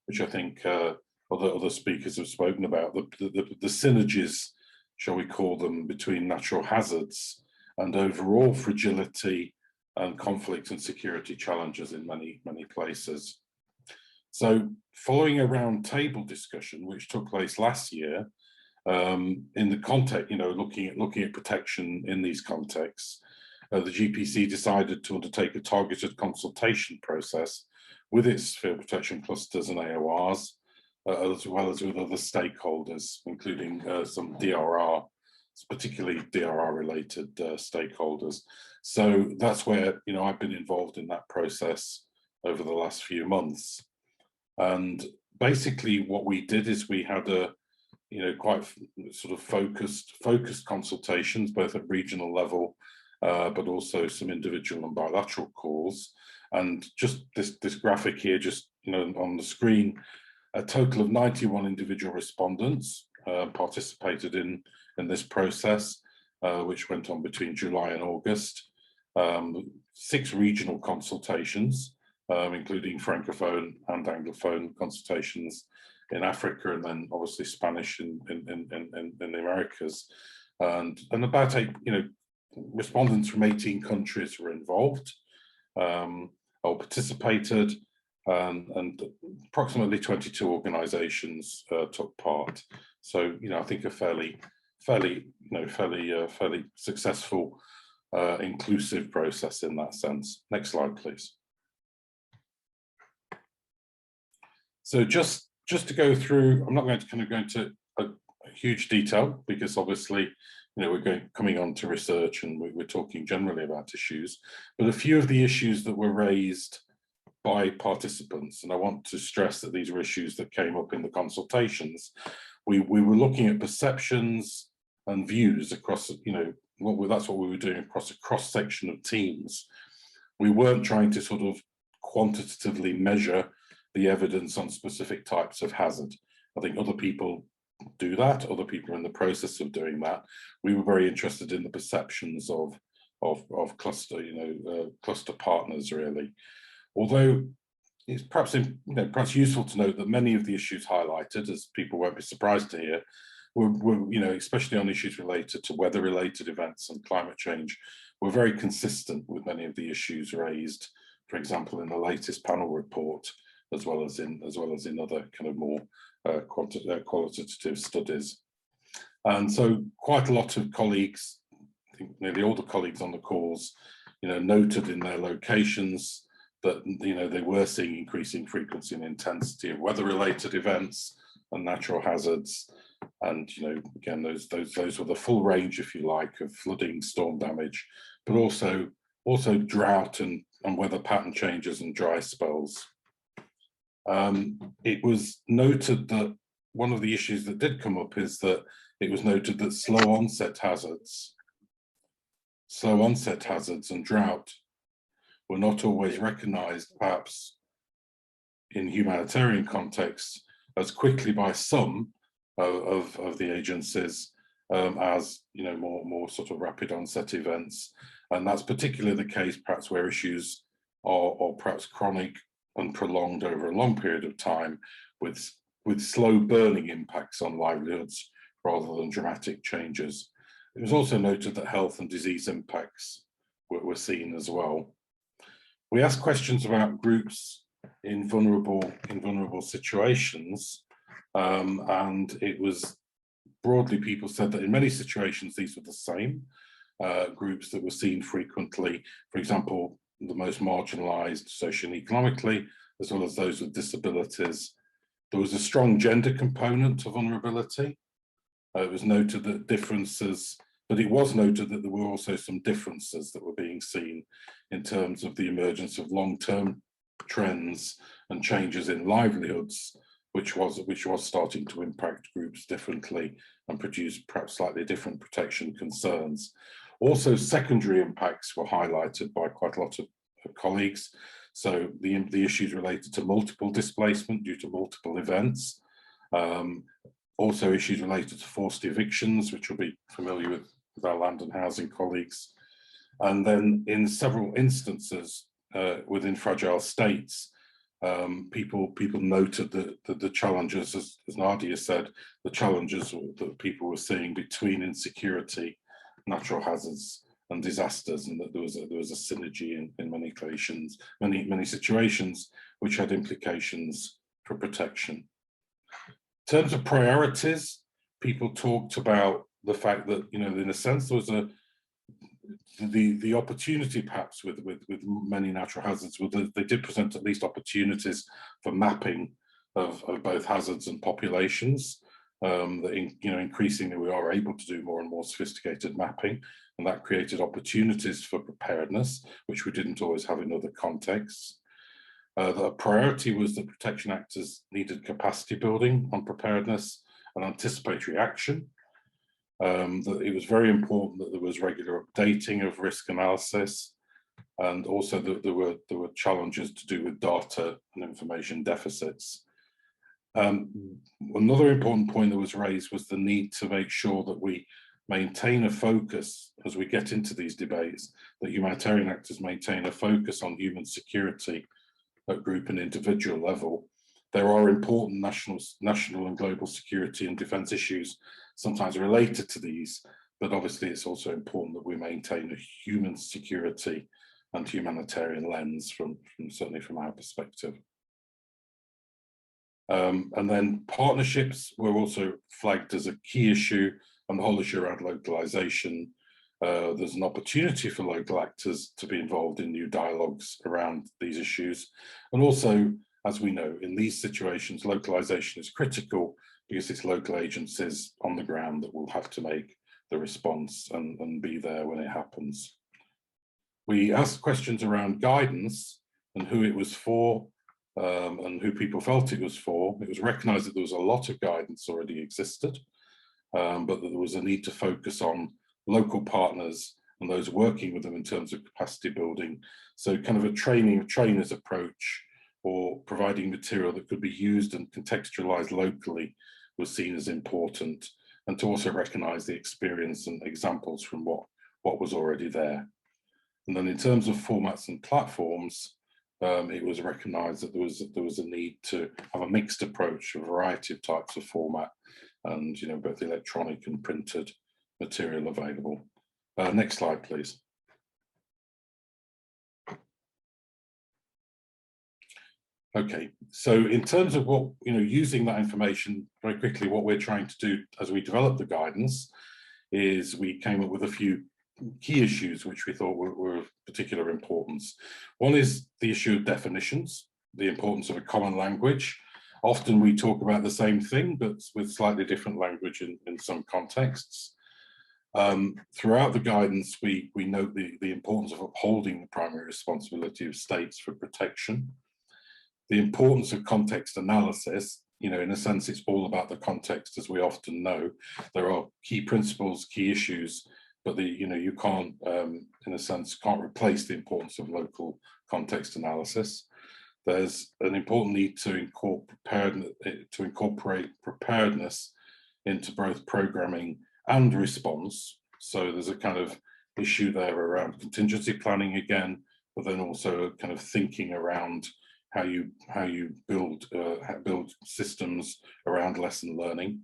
which I think other speakers have spoken about, the synergies, shall we call them, between natural hazards and overall fragility and conflict and security challenges in many places. So following a round table discussion, which took place last year, in the context, looking at protection in these contexts, the GPC decided to undertake a targeted consultation process with its field protection clusters and AORs, as well as with other stakeholders, including some DRR, particularly DRR-related stakeholders. So that's where I've been involved in that process over the last few months. And basically, what we did is we had a quite sort of focused consultations, both at regional level, but also some individual and bilateral calls. And just this graphic here, just on the screen, a total of 91 individual respondents participated in this process, which went on between July and August. 6 regional consultations, including Francophone and Anglophone consultations in Africa, and then obviously Spanish in the Americas. And about 8, respondents from 18 countries were involved or participated, and approximately 22 organizations took part. So, I think a fairly successful, inclusive process in that sense. Next slide, please. So just to go through, I'm not going to go into a huge detail, because obviously, we're coming on to research and we're talking generally about issues, but a few of the issues that were raised by participants, and I want to stress that these were issues that came up in the consultations, we were looking at perceptions and views across, that's what we were doing across a cross-section of teams. We weren't trying to sort of quantitatively measure the evidence on specific types of hazard. I think other people do that, other people are in the process of doing that. We were very interested in the perceptions of cluster, cluster partners, really. Although it's perhaps useful to note that many of the issues highlighted, as people won't be surprised to hear, were especially on issues related to weather-related events and climate change, were very consistent with many of the issues raised, for example, in the latest panel report, as well as in other kind of more qualitative studies. And so quite a lot of colleagues, I think nearly all the colleagues on the calls, noted in their locations that they were seeing increasing frequency and intensity of weather-related events and natural hazards. And again, those were the full range, if you like, of flooding, storm damage, but also drought and weather pattern changes and dry spells. It was noted that one of the issues that did come up is that it was noted that slow onset hazards and drought were not always recognized, perhaps in humanitarian contexts, as quickly by some of the agencies as more sort of rapid onset events. And that's particularly the case perhaps where issues are perhaps chronic and prolonged over a long period of time with slow burning impacts on livelihoods rather than dramatic changes. It was also noted that health and disease impacts were seen as well. We asked questions about groups in vulnerable situations, and it was broadly, people said that in many situations these were the same groups that were seen frequently. For example, the most marginalized socioeconomically, as well as those with disabilities. There was a strong gender component to vulnerability. It was noted that but it was noted that there were also some differences that were being seen in terms of the emergence of long-term trends and changes in livelihoods, which was starting to impact groups differently and produce perhaps slightly different protection concerns. Also, secondary impacts were highlighted by quite a lot of colleagues. So the issues related to multiple displacement due to multiple events. Also issues related to forced evictions, which will be familiar with our land and housing colleagues. And then in several instances within fragile states, people noted that the challenges, as Nadia said, the challenges that people were seeing between insecurity, natural hazards and disasters, and that there was a synergy in many occasions, many situations which had implications for protection. In terms of priorities, people talked about the fact that, in a sense, there was the opportunity perhaps with many natural hazards, they did present at least opportunities for mapping of both hazards and populations. That increasingly we are able to do more and more sophisticated mapping, and that created opportunities for preparedness, which we didn't always have in other contexts. The priority was that protection actors needed capacity building on preparedness and anticipatory action. That it was very important that there was regular updating of risk analysis, and also that there were challenges to do with data and information deficits. Another important point that was raised was the need to make sure that we maintain a focus as we get into these debates, that humanitarian actors maintain a focus on human security at group and individual level. There are important national and global security and defence issues sometimes related to these, but obviously it's also important that we maintain a human security and humanitarian lens certainly from our perspective. And then partnerships were also flagged as a key issue, and the whole issue around localization. There's an opportunity for local actors to be involved in new dialogues around these issues. And also, as we know, in these situations, localization is critical because it's local agencies on the ground that will have to make the response and be there when it happens. We asked questions around guidance and who it was for, and who people felt it was for. It was recognised that there was a lot of guidance already existed, but that there was a need to focus on local partners and those working with them in terms of capacity building. So kind of a training of trainers approach, or providing material that could be used and contextualized locally, was seen as important, and to also recognise the experience and examples from what was already there. And then in terms of formats and platforms, it was recognised that there was a need to have a mixed approach, a variety of types of format, and both electronic and printed material available. Next slide, please. Okay, so in terms of what, using that information very quickly, what we're trying to do as we develop the guidance is we came up with a few key issues which we thought were of particular importance. One is the issue of definitions, the importance of a common language. Often we talk about the same thing, but with slightly different language in some contexts. Throughout the guidance, we note the importance of upholding the primary responsibility of states for protection. The importance of context analysis, in a sense, it's all about the context, as we often know. There are key principles, key issues, but you can't, in a sense, can't replace the importance of local context analysis. There's an important need to incorporate preparedness into both programming and response. So there's a kind of issue there around contingency planning again, but then also kind of thinking around how you build systems around lesson learning.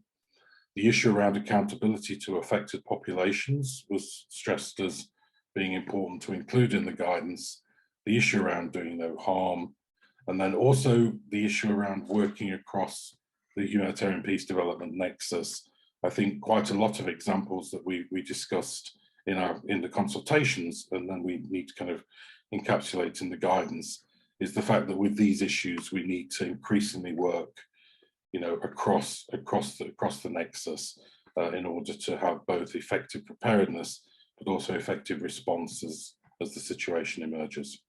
The issue around accountability to affected populations was stressed as being important to include in the guidance. The issue around doing no harm, and then also the issue around working across the humanitarian peace development nexus. I think quite a lot of examples that we discussed in the consultations, and then we need to kind of encapsulate in the guidance, is the fact that with these issues we need to increasingly work, across the nexus in order to have both effective preparedness but also effective responses as the situation emerges.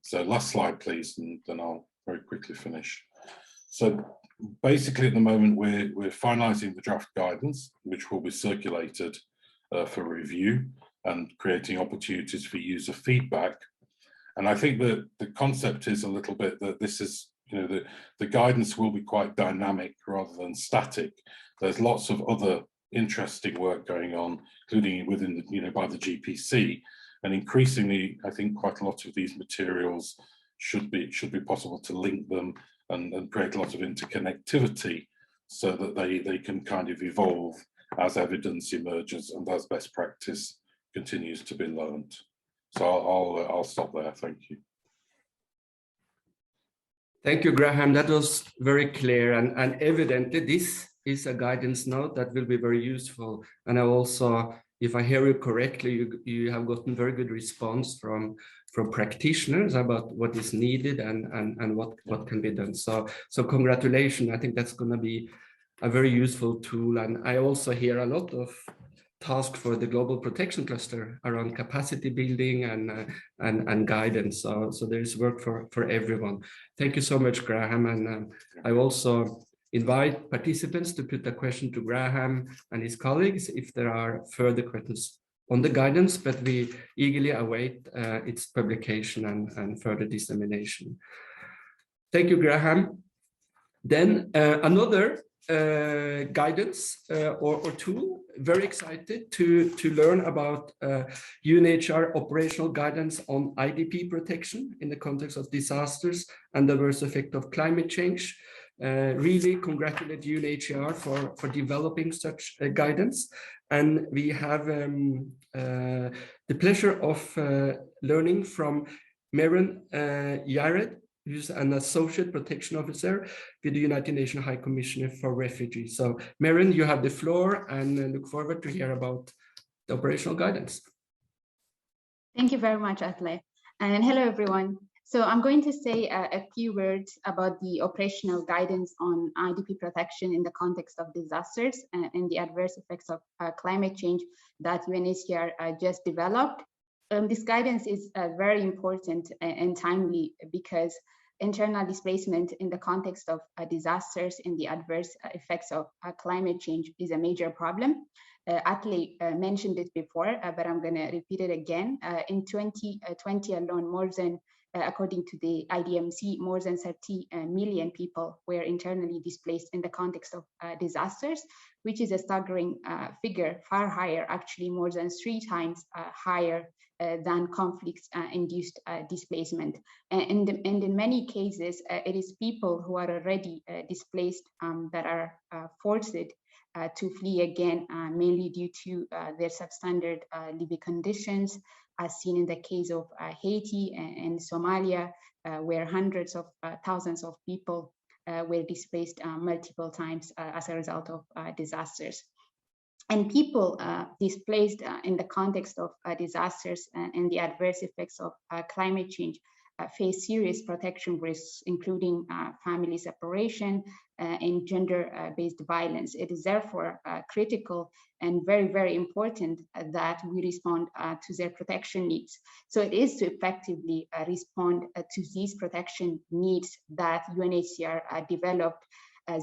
So last slide, please, and then I'll very quickly finish. So basically at the moment we're finalising the draft guidance, which will be circulated for review and creating opportunities for user feedback. And I think that the concept is a little bit that this is, the guidance will be quite dynamic rather than static. There's lots of other interesting work going on, including within, by the GPC. And increasingly, I think quite a lot of these materials should be possible to link them and create a lot of interconnectivity so that they can kind of evolve as evidence emerges and as best practice continues to be learned. So I'll stop there. Thank you. Thank you, Graham. That was very clear and evidently this is a guidance note that will be very useful. And I also, if I hear you correctly, you have gotten very good response from practitioners about what is needed and what can be done. So congratulations. I think that's going to be a very useful tool. And I also hear a lot of task for the global protection cluster around capacity building and guidance. So there's work for everyone. Thank you so much, Graham. And I also invite participants to put a question to Graham and his colleagues if there are further questions on the guidance, but we eagerly await its publication and further dissemination. Thank you, Graham. Then another guidance or tool, very excited to learn about UNHCR operational guidance on IDP protection in the context of disasters and the adverse effect of climate change. Really congratulate UNHCR for developing such guidance. And we have the pleasure of learning from Maren Yared, who's an associate protection officer with the United Nations High Commissioner for Refugees. So Maren, you have the floor and look forward to hear about the operational guidance. Thank you very much, Atle. And hello, everyone. So I'm going to say a few words about the operational guidance on IDP protection in the context of disasters and the adverse effects of climate change that UNHCR just developed. This guidance is very important and timely because internal displacement in the context of disasters and the adverse effects of climate change is a major problem. Atle mentioned it before, but I'm going to repeat it again. In 2020 alone, more than according to the IDMC, more than 30 million people were internally displaced in the context of disasters, which is a staggering figure, far higher, actually more than 3 times higher than conflict-induced displacement. And in many cases, it is people who are already displaced that are forced to flee again, mainly due to their substandard living conditions, as seen in the case of Haiti and Somalia, where hundreds of thousands of people were displaced multiple times as a result of disasters. And people displaced in the context of disasters and the adverse effects of climate change face serious protection risks, including family separation and gender-based violence. It is therefore critical and very, very important that we respond to their protection needs. So it is to effectively respond to these protection needs that UNHCR developed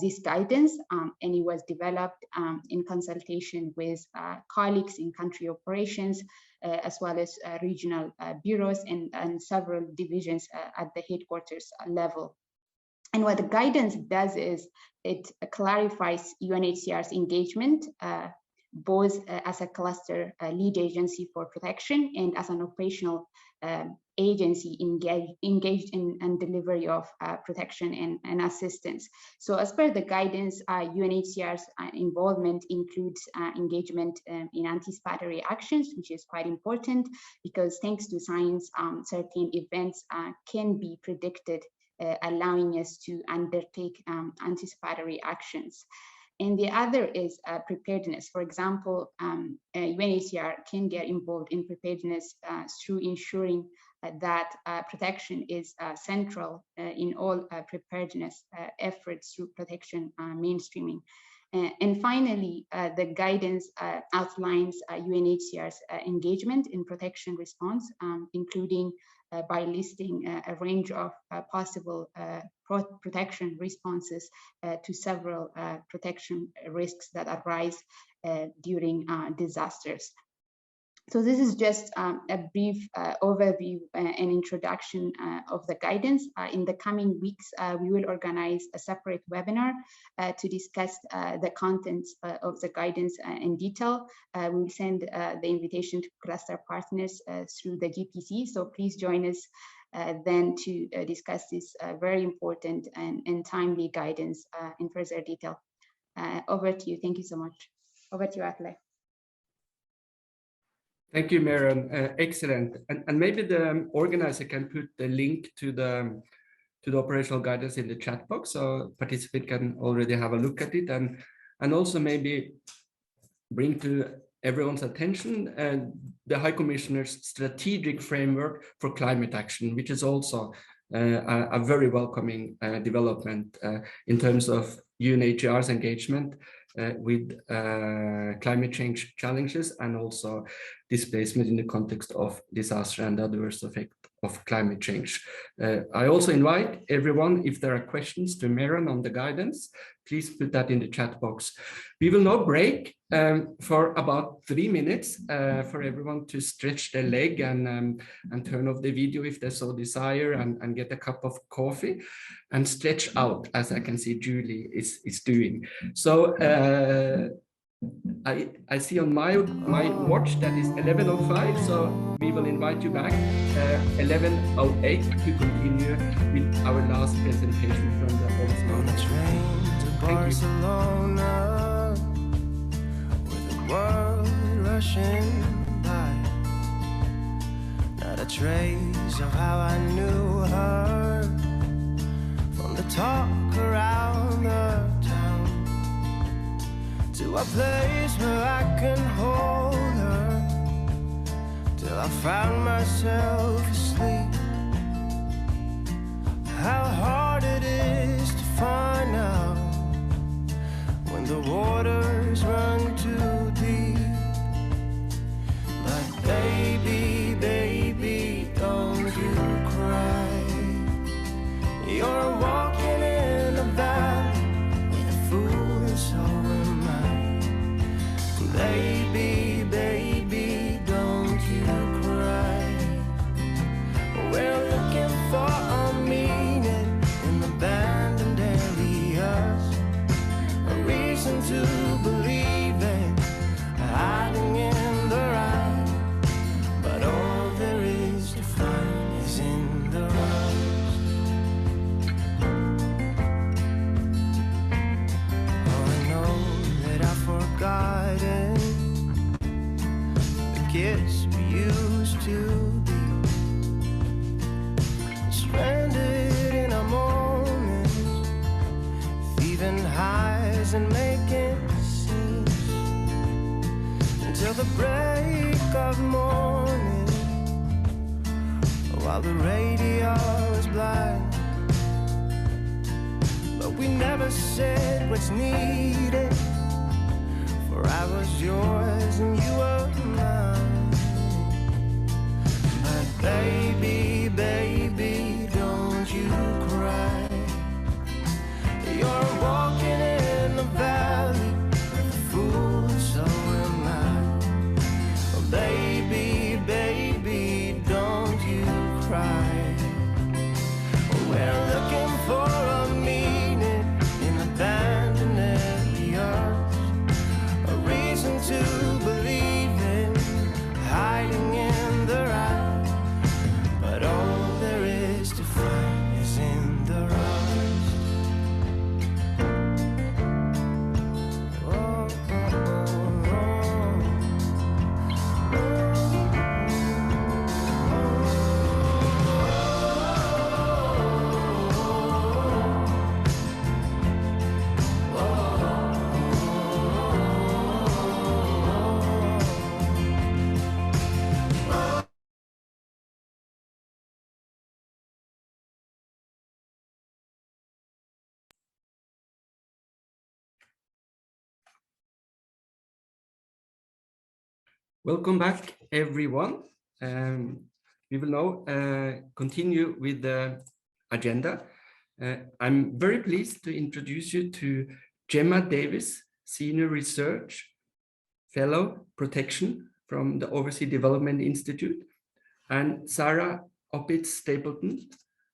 this guidance, and it was developed in consultation with colleagues in country operations, as well as regional bureaus and several divisions at the headquarters level. And what the guidance does is it clarifies UNHCR's engagement, both as a cluster lead agency for protection and as an operational agency engaged in delivery of protection and assistance. So as per the guidance, UNHCR's involvement includes engagement in anticipatory actions, which is quite important because thanks to science, certain events can be predicted, allowing us to undertake anticipatory actions. And the other is preparedness. For example, UNHCR can get involved in preparedness through ensuring that protection is central in all preparedness efforts through protection mainstreaming. And finally, the guidance outlines UNHCR's engagement in protection response, including by listing a range of possible protection responses to several protection risks that arise during disasters. So this is just a brief overview and introduction of the guidance. In the coming weeks, we will organize a separate webinar to discuss the contents of the guidance in detail. We will send the invitation to cluster partners through the GPC, so please join us then to discuss this very important and timely guidance in further detail. Over to you. Thank you so much. Over to you, Atle. Thank you, Miriam. Excellent. And maybe the organizer can put the link to the operational guidance in the chat box, so participants can already have a look at it, and also maybe bring to everyone's attention the High Commissioner's strategic framework for climate action, which is also a very welcoming development in terms of UNHCR's engagement with climate change challenges and also displacement in the context of disaster and adverse effect of climate change. I also invite everyone, if there are questions to Miriam on the guidance, please put that in the chat box. We will now break for about 3 minutes for everyone to stretch their leg and turn off the video if they so desire, and get a cup of coffee and stretch out, as I can see Julie is doing. So I see on my watch that is 11:05, so we will invite you back 11:08 to continue with our last presentation from the Ombudsman. Thank you. With the world rushing by, not a trace of how I knew her from the talk around the town, to a place where I can hold her, till I found myself asleep. How hard it is to find out when the waters run too deep. But baby, baby, don't you cry. kiss we used to be. Stranded in our moments, thieving highs and making scenes until the break of morning, while the radio is blind. But we never said what's needed, for I was yours and you were mine. But baby, baby, don't you cry. You're walking in the valley with a fool, so am I. Oh, baby, baby, don't you cry. We're looking for a meaning in abandoning yours, a reason to believe in, hiding in the right. But all there is to find is in the rust. Oh, oh, Welcome back, everyone. We will now continue with the agenda. I'm very pleased to introduce you to Gemma Davis, Senior Research Fellow Protection from the Overseas Development Institute, and Sarah Opitz-Stapleton,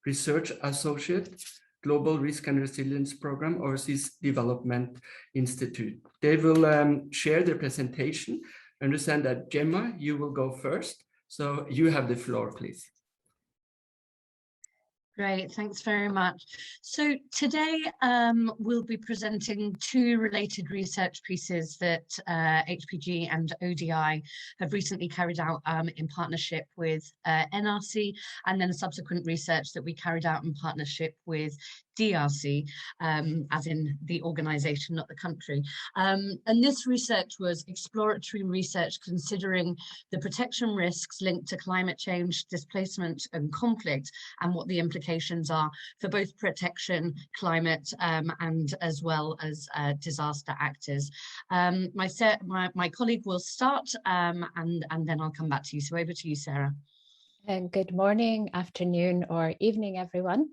Research Associate, Global Risk and Resilience Program, Overseas Development Institute. They will share their presentation. I understand that Gemma, you will go first. So you have the floor, please. Great, thanks very much. So today we'll be presenting two related research pieces that HPG and ODI have recently carried out in partnership with NRC, and then subsequent research that we carried out in partnership with DRC, as in the organization, not the country. And this research was exploratory research considering the protection risks linked to climate change, displacement and conflict, and what the implications are for both protection, climate, and as well as disaster actors. My colleague will start and then I'll come back to you. So over to you, Sarah. Good morning, afternoon, or evening, everyone.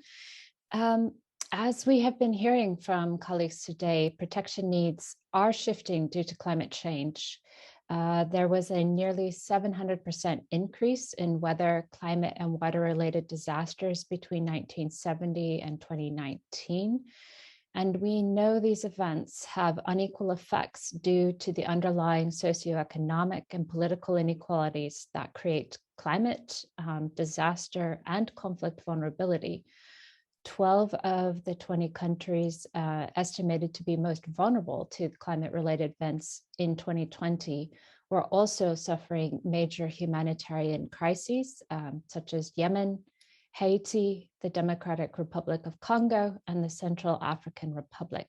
As we have been hearing from colleagues today, protection needs are shifting due to climate change. There was a nearly 700% increase in weather, climate, and water-related disasters between 1970 and 2019. And we know these events have unequal effects due to the underlying socioeconomic and political inequalities that create climate, disaster, and conflict vulnerability. 12 of the 20 countries estimated to be most vulnerable to climate-related events in 2020 were also suffering major humanitarian crises, such as Yemen, Haiti, the Democratic Republic of Congo, and the Central African Republic.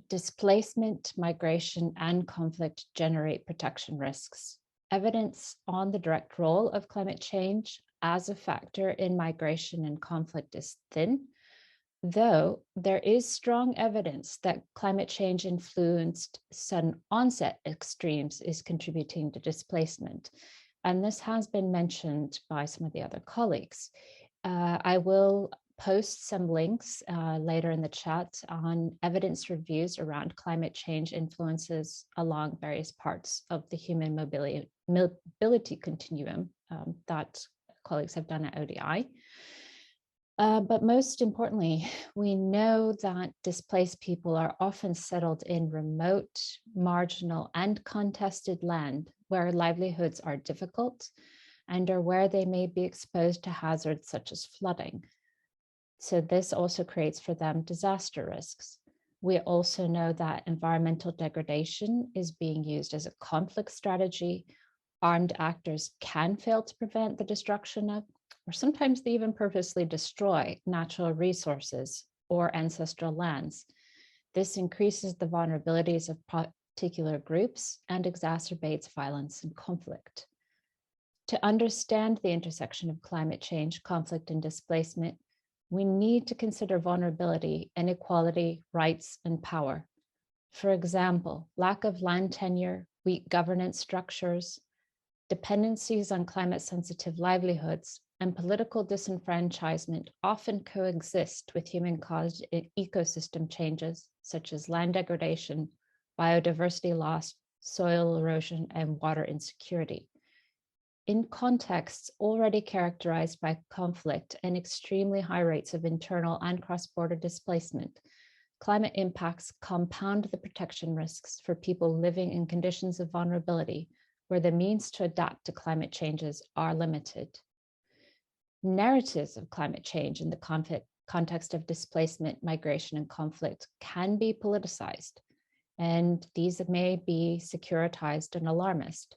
Displacement, migration, and conflict generate protection risks. Evidence on the direct role of climate change as a factor in migration and conflict is thin, though there is strong evidence that climate change influenced sudden onset extremes is contributing to displacement. And this has been mentioned by some of the other colleagues. I will post some links later in the chat on evidence reviews around climate change influences along various parts of the human mobility continuum that colleagues have done at ODI. But most importantly, we know that displaced people are often settled in remote, marginal, and contested land where livelihoods are difficult and or where they may be exposed to hazards such as flooding. So this also creates for them disaster risks. We also know that environmental degradation is being used as a conflict strategy, Armed actors can fail to prevent the destruction of, or sometimes they even purposely destroy, natural resources or ancestral lands. This increases the vulnerabilities of particular groups and exacerbates violence and conflict. To understand the intersection of climate change, conflict, and displacement, we need to consider vulnerability, inequality, rights, and power. For example, lack of land tenure, weak governance structures, dependencies on climate-sensitive livelihoods, and political disenfranchisement often coexist with human-caused ecosystem changes, such as land degradation, biodiversity loss, soil erosion, and water insecurity. In contexts already characterized by conflict and extremely high rates of internal and cross-border displacement, climate impacts compound the protection risks for people living in conditions of vulnerability where the means to adapt to climate changes are limited. Narratives of climate change in the context of displacement, migration, and conflict can be politicized, and these may be securitized and alarmist.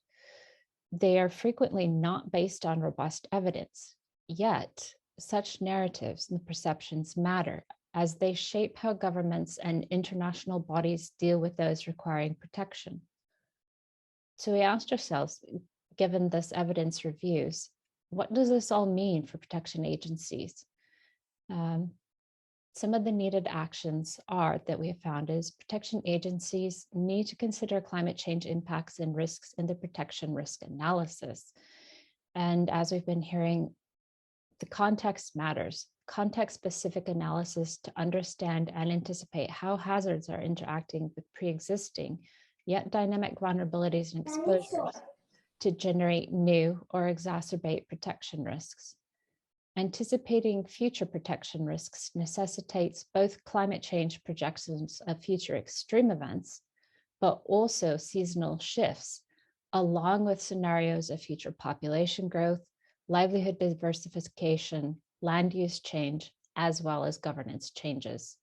They are frequently not based on robust evidence, yet such narratives and perceptions matter as they shape how governments and international bodies deal with those requiring protection. So we asked ourselves, given this evidence reviews, what does this all mean for protection agencies? Some of the needed actions are that we have found is protection agencies need to consider climate change impacts and risks in the protection risk analysis. And as we've been hearing, the context matters. Context-specific analysis to understand and anticipate how hazards are interacting with pre-existing yet dynamic vulnerabilities and exposures to generate new or exacerbate protection risks. Anticipating future protection risks necessitates both climate change projections of future extreme events, but also seasonal shifts, along with scenarios of future population growth, livelihood diversification, land use change, as well as governance changes.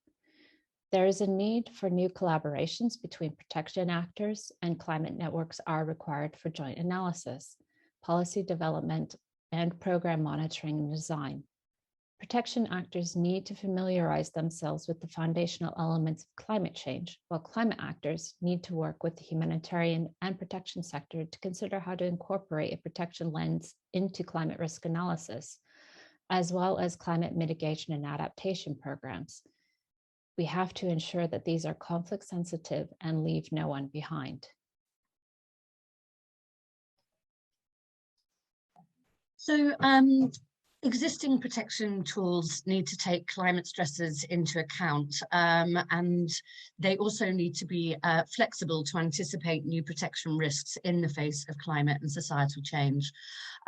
There is a need for new collaborations between protection actors, and climate networks are required for joint analysis, policy development, and program monitoring and design. Protection actors need to familiarize themselves with the foundational elements of climate change, while climate actors need to work with the humanitarian and protection sector to consider how to incorporate a protection lens into climate risk analysis, as well as climate mitigation and adaptation programs. We have to ensure that these are conflict sensitive and leave no one behind. So existing protection tools need to take climate stresses into account, and they also need to be flexible to anticipate new protection risks in the face of climate and societal change.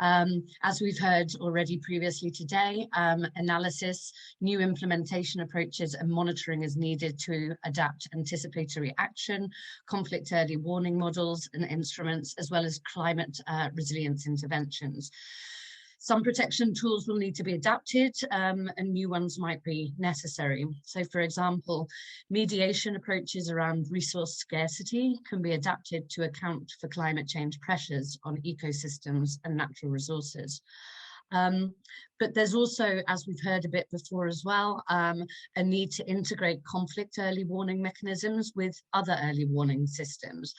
As we've heard already previously today, analysis, new implementation approaches and monitoring is needed to adapt anticipatory action, conflict early warning models and instruments, as well as climate resilience interventions. Some protection tools will need to be adapted and new ones might be necessary. So for example, mediation approaches around resource scarcity can be adapted to account for climate change pressures on ecosystems and natural resources. But there's also, as we've heard a bit before as well, a need to integrate conflict early warning mechanisms with other early warning systems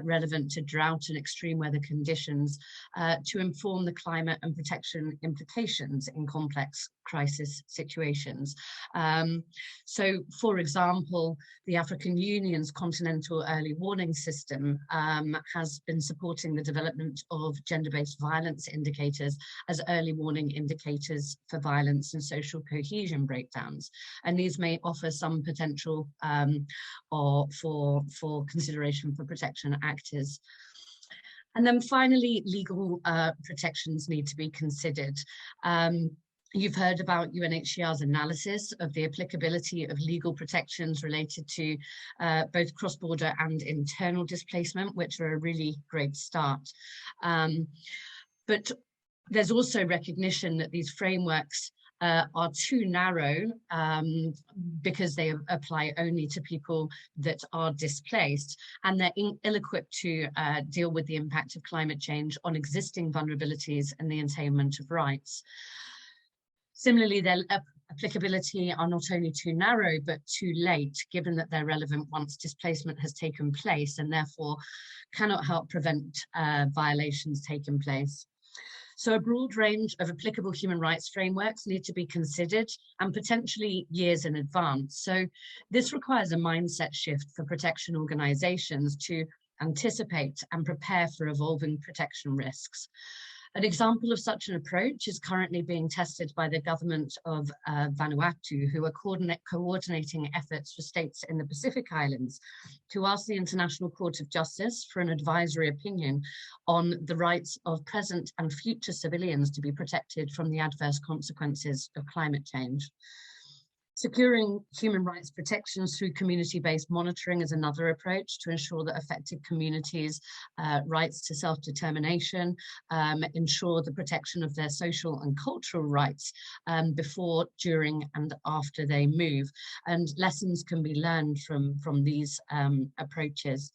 relevant to drought and extreme weather conditions to inform the climate and protection implications in complex crisis situations. So, for example, the African Union's Continental Early Warning System has been supporting the development of gender-based violence indicators as early warning indicators for violence and social cohesion breakdowns. And these may offer some potential for consideration for protection actors. And then finally, legal protections need to be considered. You've heard about UNHCR's analysis of the applicability of legal protections related to both cross-border and internal displacement, which are a really great start. But there's also recognition that these frameworks are too narrow because they apply only to people that are displaced, and they're ill-equipped to deal with the impact of climate change on existing vulnerabilities and the attainment of rights. Similarly, their applicability are not only too narrow, but too late, given that they're relevant once displacement has taken place and therefore cannot help prevent violations taking place. So a broad range of applicable human rights frameworks need to be considered, and potentially years in advance. So this requires a mindset shift for protection organizations to anticipate and prepare for evolving protection risks. An example of such an approach is currently being tested by the government of Vanuatu, who are coordinating efforts for states in the Pacific Islands to ask the International Court of Justice for an advisory opinion on the rights of present and future civilians to be protected from the adverse consequences of climate change. Securing human rights protections through community-based monitoring is another approach to ensure that affected communities' rights to self-determination, ensure the protection of their social and cultural rights before, during, and after they move. And lessons can be learned from these approaches.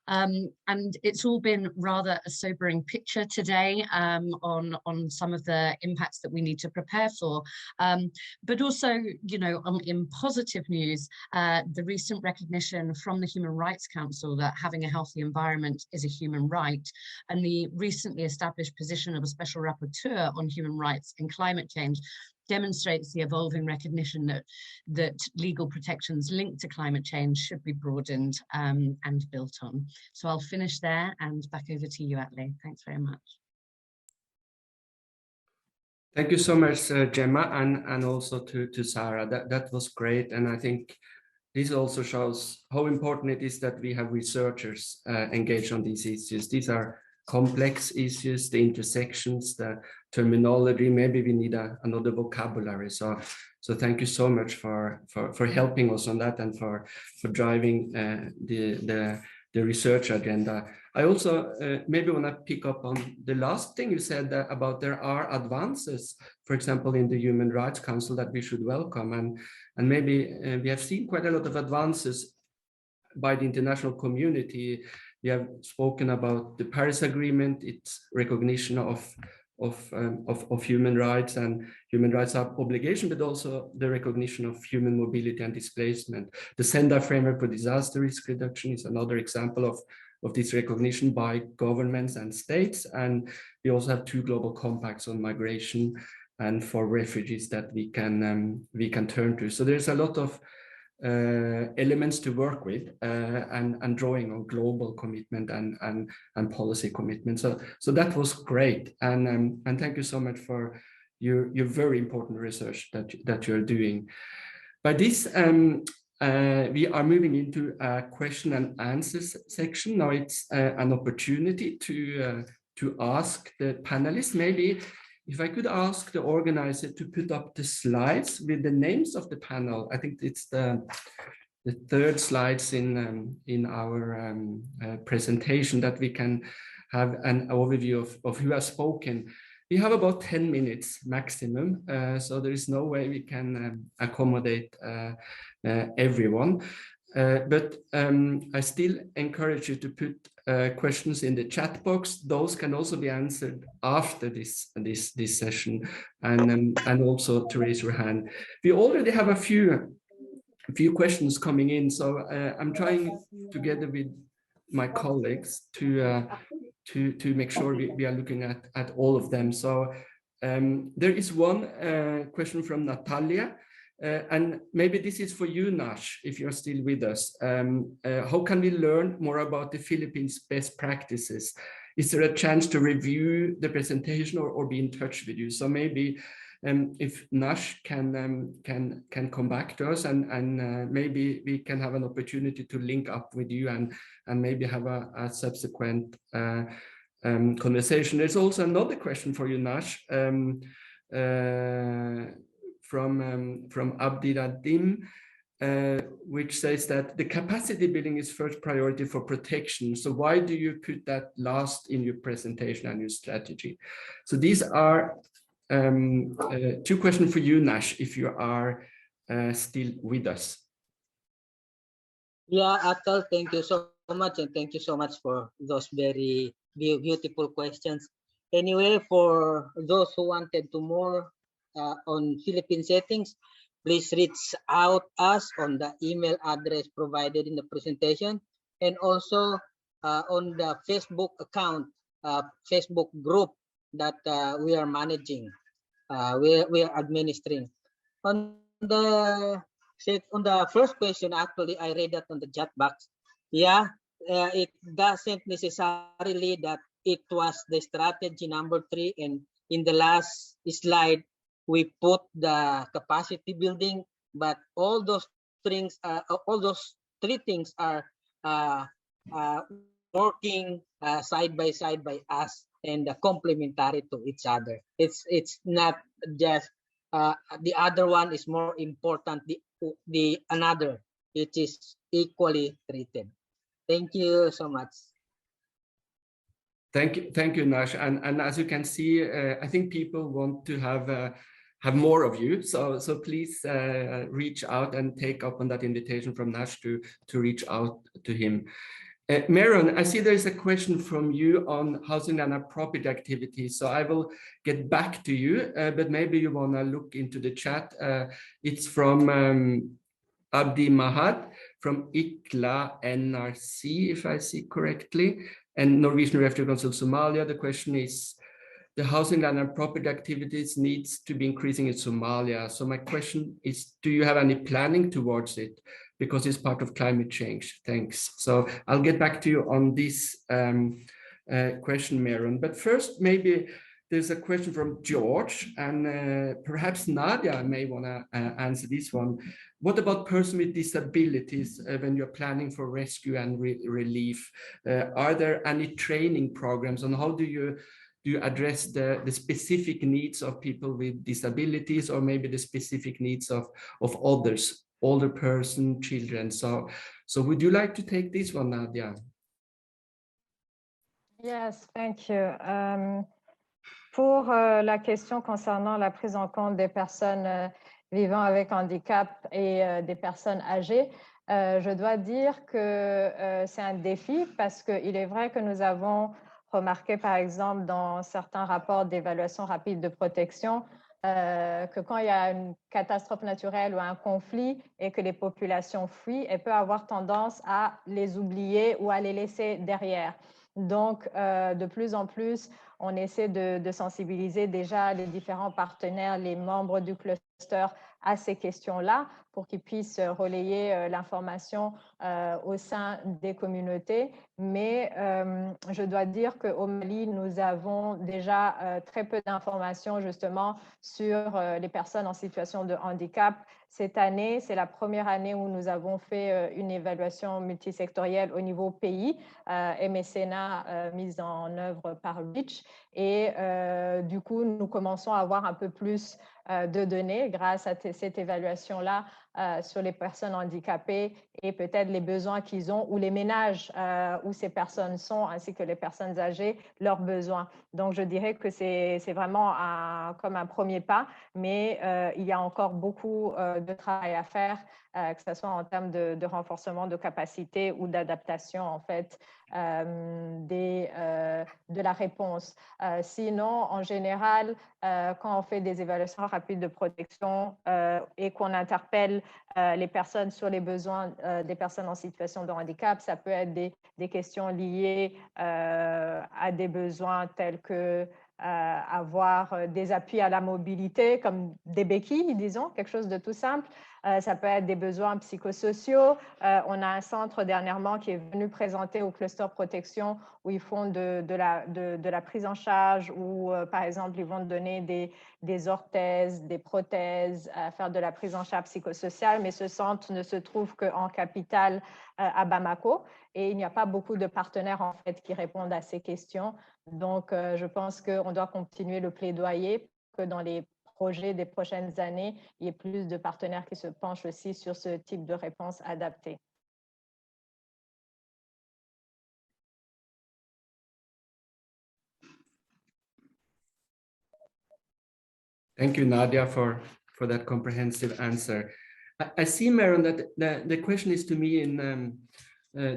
And it's all been rather a sobering picture today on some of the impacts that we need to prepare for. But also, you know, in positive news, the recent recognition from the Human Rights Council that having a healthy environment is a human right, and the recently established position of a special rapporteur on human rights and climate change demonstrates the evolving recognition that legal protections linked to climate change should be broadened and built on. So I'll finish there and back over to you, Atle. Thanks very much. Thank you so much, Gemma, and also to Sarah. That was great, and I think this also shows how important it is that we have researchers engaged on these issues. These are complex issues, the intersections, the terminology. Maybe we need another vocabulary. So thank you so much for helping us on that and for driving the research agenda. I also maybe want to pick up on the last thing you said about there are advances, for example, in the Human Rights Council that we should welcome, and maybe we have seen quite a lot of advances by the international community. We have spoken about the Paris Agreement, its recognition of human rights and human rights obligation, but also the recognition of human mobility and displacement. The Sendai Framework for Disaster Risk Reduction is another example of this recognition by governments and states. And we also have 2 global compacts on migration and for refugees that we can turn to. So there's a lot of elements to work with and drawing on global commitment and policy commitment. So that was great, and thank you so much for your very important research that you're doing. By this, we are moving into a question and answers section. Now it's an opportunity to ask the panelists. Maybe if I could ask the organizer to put up the slides with the names of the panel. I think it's the 3rd slides in our presentation, that we can have an overview of who has spoken. We have about 10 minutes maximum, so there is no way we can accommodate everyone. But I still encourage you to put questions in the chat box. Those can also be answered after this session, and also to raise your hand. We already have a few questions coming in, so I'm trying together with my colleagues to make sure we are looking at all of them. So there is one question from Natalia. And maybe this is for you, Nash, if you're still with us. How can we learn more about the Philippines' best practices? Is there a chance to review the presentation or be in touch with you? So maybe if Nash can come back to us, and maybe we can have an opportunity to link up with you and maybe have a subsequent conversation. There's also another question for you, Nash. From Abdiradim, which says that the capacity building is first priority for protection. So why do you put that last in your presentation and your strategy? So these are Two questions for you, Nash, if you are still with us. Yeah, Atal, thank you so much, and thank you so much for those very beautiful questions. Anyway, for those who wanted to more on Philippine settings, please reach out us on the email address provided in the presentation, and also on the Facebook account, Facebook group that we are managing, we are administering. On the first question, actually, I read that on the chat box. Yeah, it doesn't necessarily that it was the strategy number 3, and in the last slide, we put the capacity building, but all those things, all those 3 things are uh, uh, working side by us and complementary to each other. It's not just the other one is more important, the another, it is equally treated. Thank you so much. Thank you, Nash. And as you can see, I think people want to have more of you. So please reach out and take up on that invitation from Nash to reach out to him. Meron, I see there is a question from you on housing and appropriate activities. So I will get back to you, but maybe you want to look into the chat. It's from Abdi Mahad from ICLA NRC, if I see correctly, and Norwegian Refugee Council Somalia. The question is, the housing and appropriate activities needs to be increasing in Somalia. So my question is, do you have any planning towards it? Because it's part of climate change. Thanks. So I'll get back to you on this question, Meron. But first, maybe there's a question from George, and perhaps Nadia may want to answer this one. What about persons with disabilities when you're planning for rescue and relief? Are there any training programs, and how do you address the specific needs of people with disabilities, or maybe the specific needs of others, older person, children? So would you like to take this one, Nadia? Yes, thank you. Pour la question concernant la prise en compte des personnes vivant avec handicap et des personnes âgées, je dois dire que c'est un défi parce qu'il est vrai que nous avons remarqué, par exemple, dans certains rapports d'évaluation rapide de protection, que quand il y a une catastrophe naturelle ou un conflit et que les populations fuient, elles peuvent avoir tendance à les oublier ou à les laisser derrière. Donc, de plus en plus, on essaie de sensibiliser déjà les différents partenaires, les membres du cluster à ces questions-là pour qu'ils puissent relayer l'information au sein des communautés. Mais je dois dire qu'au Mali, nous avons déjà très peu d'informations justement sur les personnes en situation de handicap. Cette année, c'est la première année où nous avons fait une évaluation multisectorielle au niveau pays et mécénat mise en œuvre par REACH. Et du coup, nous commençons à avoir un peu plus de données grâce à cette évaluation-là sur les personnes handicapées et peut-être les besoins qu'ils ont ou les ménages où ces personnes sont, ainsi que les personnes âgées, leurs besoins. Donc, je dirais que c'est vraiment comme un premier pas, mais il y a encore beaucoup de travail à faire, que ce soit en termes de renforcement de capacité ou d'adaptation, en fait, de la réponse. Sinon, en général, quand on fait des évaluations rapides de protection et qu'on interpelle les personnes sur les besoins des personnes en situation de handicap, ça peut être des questions liées à des besoins tels que avoir des appuis à la mobilité, comme des béquilles, disons, quelque chose de tout simple. Ça peut être des besoins psychosociaux. On a un centre dernièrement qui est venu présenter au cluster protection où ils font de la prise en charge, ou par exemple, ils vont donner des orthèses, des prothèses, faire de la prise en charge psychosociale. Mais ce centre ne se trouve qu'en capitale, à Bamako, et il n'y a pas beaucoup de partenaires en fait qui répondent à ces questions. Donc, je pense qu'on doit continuer le plaidoyer pour que dans les projets des prochaines années, il y ait plus de partenaires qui se penchent aussi sur ce type de réponse adaptée. Thank you, Nadia, for that comprehensive answer. I see, Maron, that the question is to me in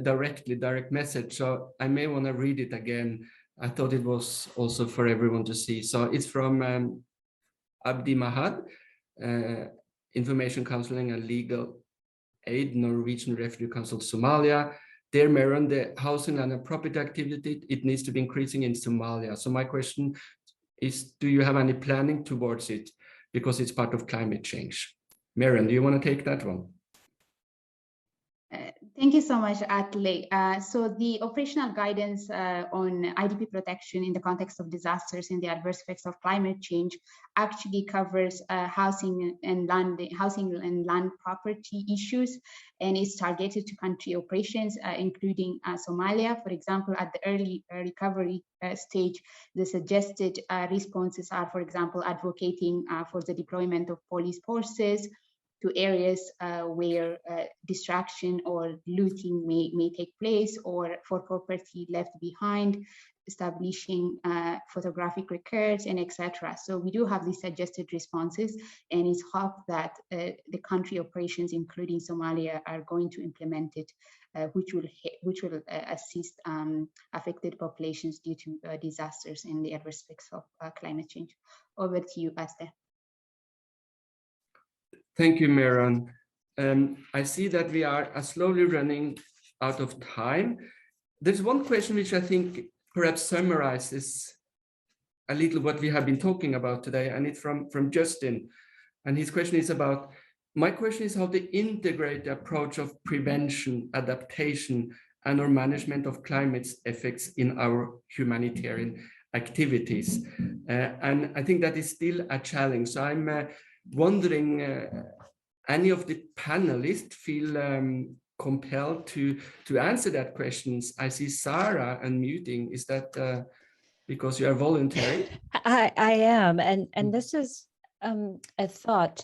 direct message, so I may want to read it again. I thought it was also for everyone to see. So it's from Abdi Mahad, Information Counseling and Legal Aid, Norwegian Refugee Council, Somalia. Dear Maron, the housing and property activity, it needs to be increasing in Somalia. So my question is, do you have any planning towards it? Because it's part of climate change. Maron, do you want to take that one? Thank you so much, Atle. So the operational guidance on IDP protection in the context of disasters and the adverse effects of climate change actually covers housing and land property issues, and is targeted to country operations, including Somalia. For example, at the early recovery stage, the suggested responses are, for example, advocating for the deployment of police forces to areas where distraction or looting may take place, or for property left behind, establishing photographic records, and etc. So we do have these suggested responses, and it's hoped that the country operations, including Somalia, are going to implement it, which will assist affected populations due to disasters and the adverse effects of climate change. Over to you, Asta. Thank you, Maron. I see that we are slowly running out of time. There's one question which I think perhaps summarizes a little what we have been talking about today, and it's from Justin. And his question is about, my question is how to integrate the approach of prevention, adaptation, and or management of climate effects in our humanitarian activities. And I think that is still a challenge. So I'm wondering, any of the panelists feel compelled to answer that questions? I see Sarah unmuting. Is that because you are voluntary? I am, and this is a thought.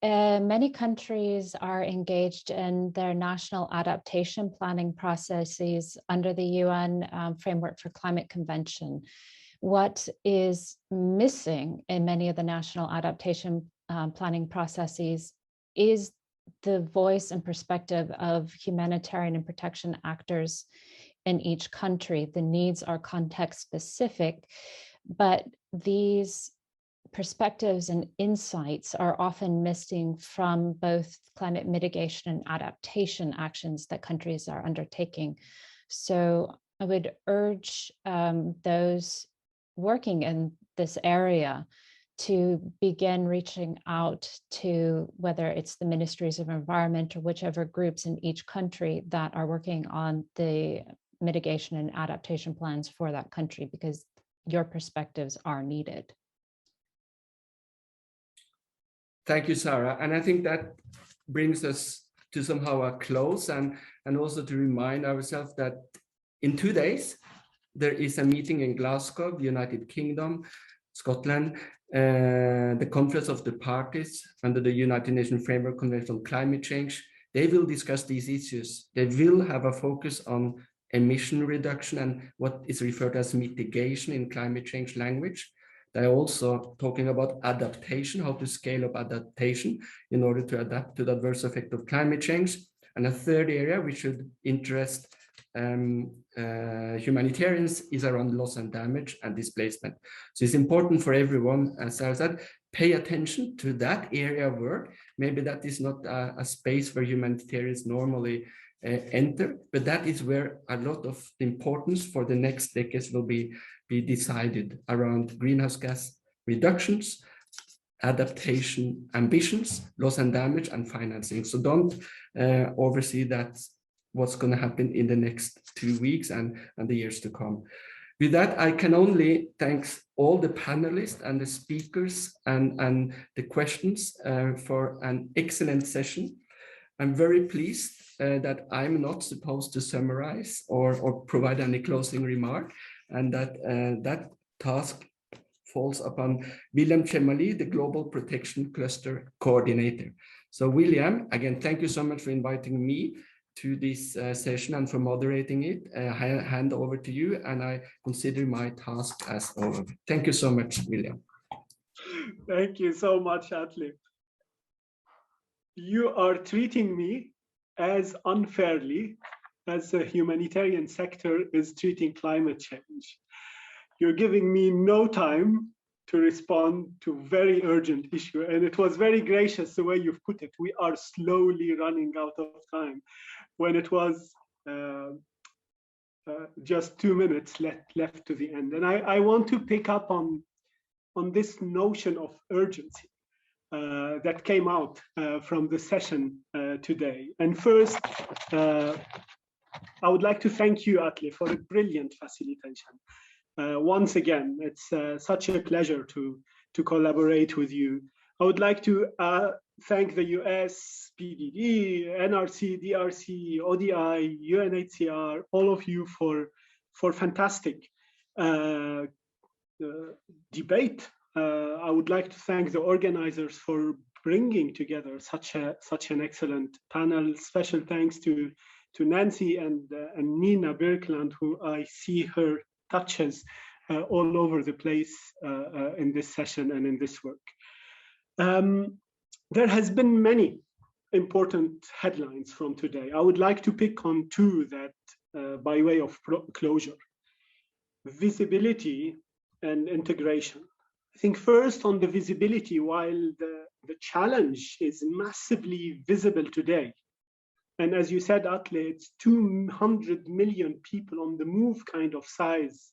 Many countries are engaged in their national adaptation planning processes under the UN Framework for Climate Convention. What is missing in many of the national adaptation planning processes is the voice and perspective of humanitarian and protection actors in each country. The needs are context specific, but these perspectives and insights are often missing from both climate mitigation and adaptation actions that countries are undertaking. So I would urge those working in this area to begin reaching out to, whether it's the ministries of environment or whichever groups in each country that are working on the mitigation and adaptation plans for that country, because your perspectives are needed. Thank you, Sarah. And I think that brings us to somehow a close, and also to remind ourselves that in 2 days, there is a meeting in Glasgow, United Kingdom, Scotland, the Conference of the Parties under the United Nations Framework Convention on Climate Change. They will discuss these issues. They will have a focus on emission reduction and what is referred to as mitigation in climate change language. They're also talking about adaptation, how to scale up adaptation in order to adapt to the adverse effect of climate change. And a third area which should interest humanitarians is around loss and damage and displacement. So it's important for everyone, as I said, pay attention to that area of work. Maybe that is not a space where humanitarians normally enter, but that is where a lot of the importance for the next decades will be decided around greenhouse gas reductions, adaptation ambitions, loss and damage, and financing. So don't oversee that what's going to happen in the next 2 weeks and the years to come. With that, I can only thank all the panelists and the speakers and the questions for an excellent session. I'm very pleased that I'm not supposed to summarize or provide any closing remark, and that task falls upon William Chemali, the Global Protection Cluster Coordinator. So William, again, thank you so much for inviting me to this session and for moderating it. I hand over to you, and I consider my task as over. Thank you so much, William. Thank you so much, Atle. You are treating me as unfairly as the humanitarian sector is treating climate change. You're giving me no time to respond to very urgent issue. And it was very gracious the way you've put it. We are slowly running out of time when it was just 2 minutes left to the end. And I want to pick up on this notion of urgency that came out from the session today. And first, I would like to thank you, Atle, for a brilliant facilitation. Once again, it's such a pleasure to collaborate with you. I would like to thank the US, PDD, NRC, DRC, ODI, UNHCR, all of you for fantastic debate. I would like to thank the organizers for bringing together such an excellent panel. Special thanks to Nancy and Nina Birkeland, who I see her touches all over the place in this session and in this work. There has been many important headlines from today. I would like to pick on two that by way of closure: visibility and integration. I think first on the visibility, while the challenge is massively visible today, and as you said, Atle, it's 200 million people on the move kind of size,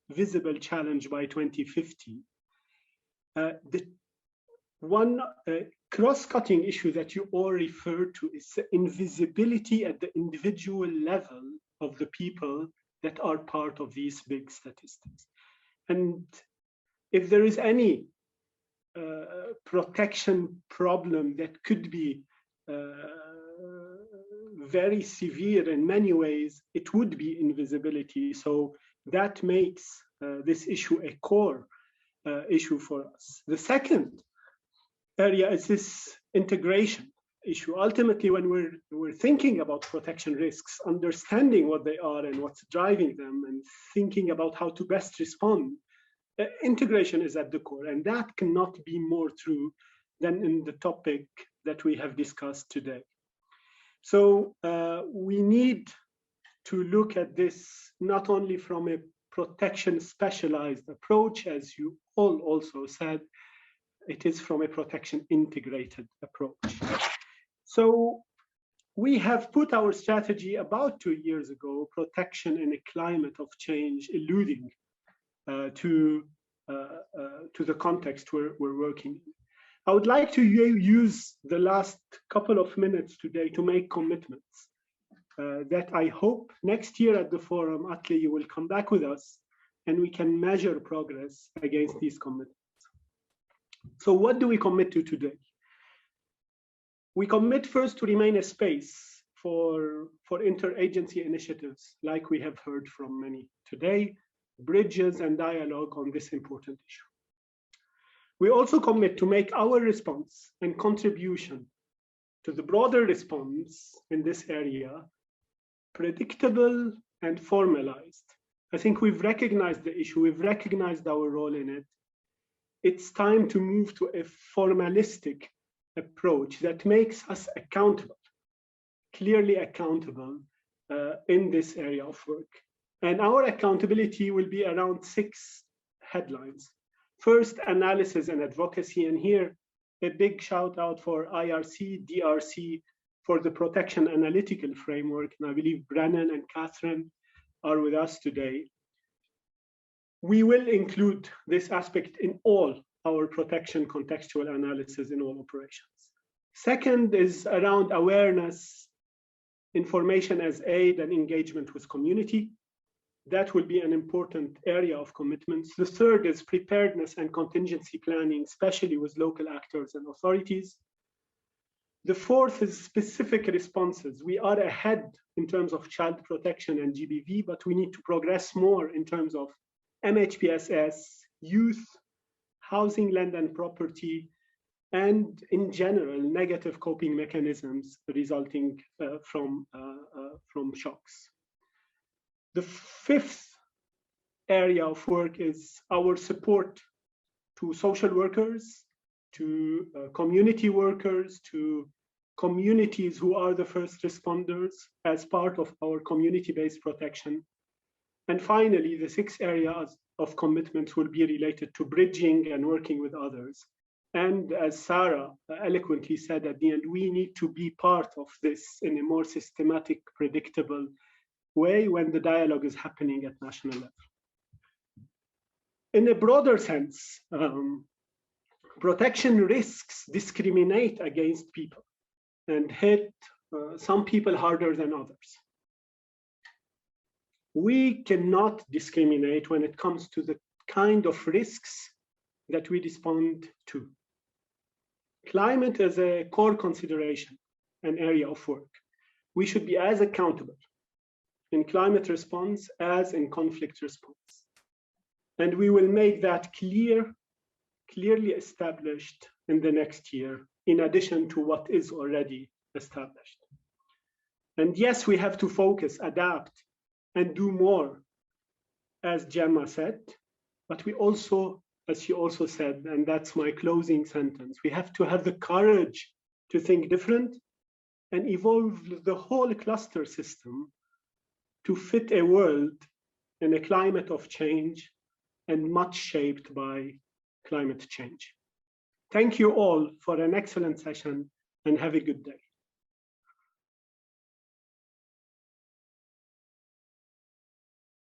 visible challenge by 2050. The one cross-cutting issue that you all referred to is the invisibility at the individual level of the people that are part of these big statistics. And if there is any protection problem that could be very severe in many ways, it would be invisibility. So that makes this issue a core issue for us. The second area is this integration issue. Ultimately, when we're thinking about protection risks, understanding what they are and what's driving them, and thinking about how to best respond, integration is at the core, and that cannot be more true than in the topic that we have discussed today. So we need to look at this not only from a protection specialized approach, as you all also said, it is from a protection integrated approach. So we have put our strategy about 2 years ago, protection in a climate of change, alluding to the context we're working in. I would like to use the last couple of minutes today to make commitments that I hope next year at the forum, Atle, you will come back with us and we can measure progress against these commitments. So what do we commit to today? We commit first to remain a space for interagency initiatives, like we have heard from many today, bridges and dialogue on this important issue. We also commit to make our response and contribution to the broader response in this area predictable and formalized. I think we've recognized the issue, we've recognized our role in it. It's time to move to a formalistic approach that makes us accountable, clearly accountable in this area of work. And our accountability will be around 6 headlines. First, analysis and advocacy, and here a big shout out for IRC, DRC for the protection analytical framework, and I believe Brennan and Catherine are with us today. We will include this aspect in all our protection contextual analysis in all operations. Second is around awareness, information as aid, and engagement with community. That will be an important area of commitments. The third is preparedness and contingency planning, especially with local actors and authorities. The fourth is specific responses. We are ahead in terms of child protection and GBV, but we need to progress more in terms of MHPSS, youth, housing, land and property, and in general, negative coping mechanisms resulting from shocks. The fifth area of work is our support to social workers, to community workers, to communities who are the first responders as part of our community-based protection. And finally, the 6 areas of commitment will be related to bridging and working with others. And as Sarah eloquently said at the end, we need to be part of this in a more systematic, predictable way when the dialogue is happening at national level. In a broader sense, protection risks discriminate against people and hit some people harder than others. We cannot discriminate when it comes to the kind of risks that we respond to. Climate is a core consideration, an area of work. We should be as accountable in climate response as in conflict response. And we will make that clearly established in the next year, in addition to what is already established. And yes, we have to focus, adapt, and do more, as Gemma said, but we also, as she also said, and that's my closing sentence, we have to have the courage to think different and evolve the whole cluster system to fit a world in a climate of change and much shaped by climate change. Thank you all for an excellent session and have a good day.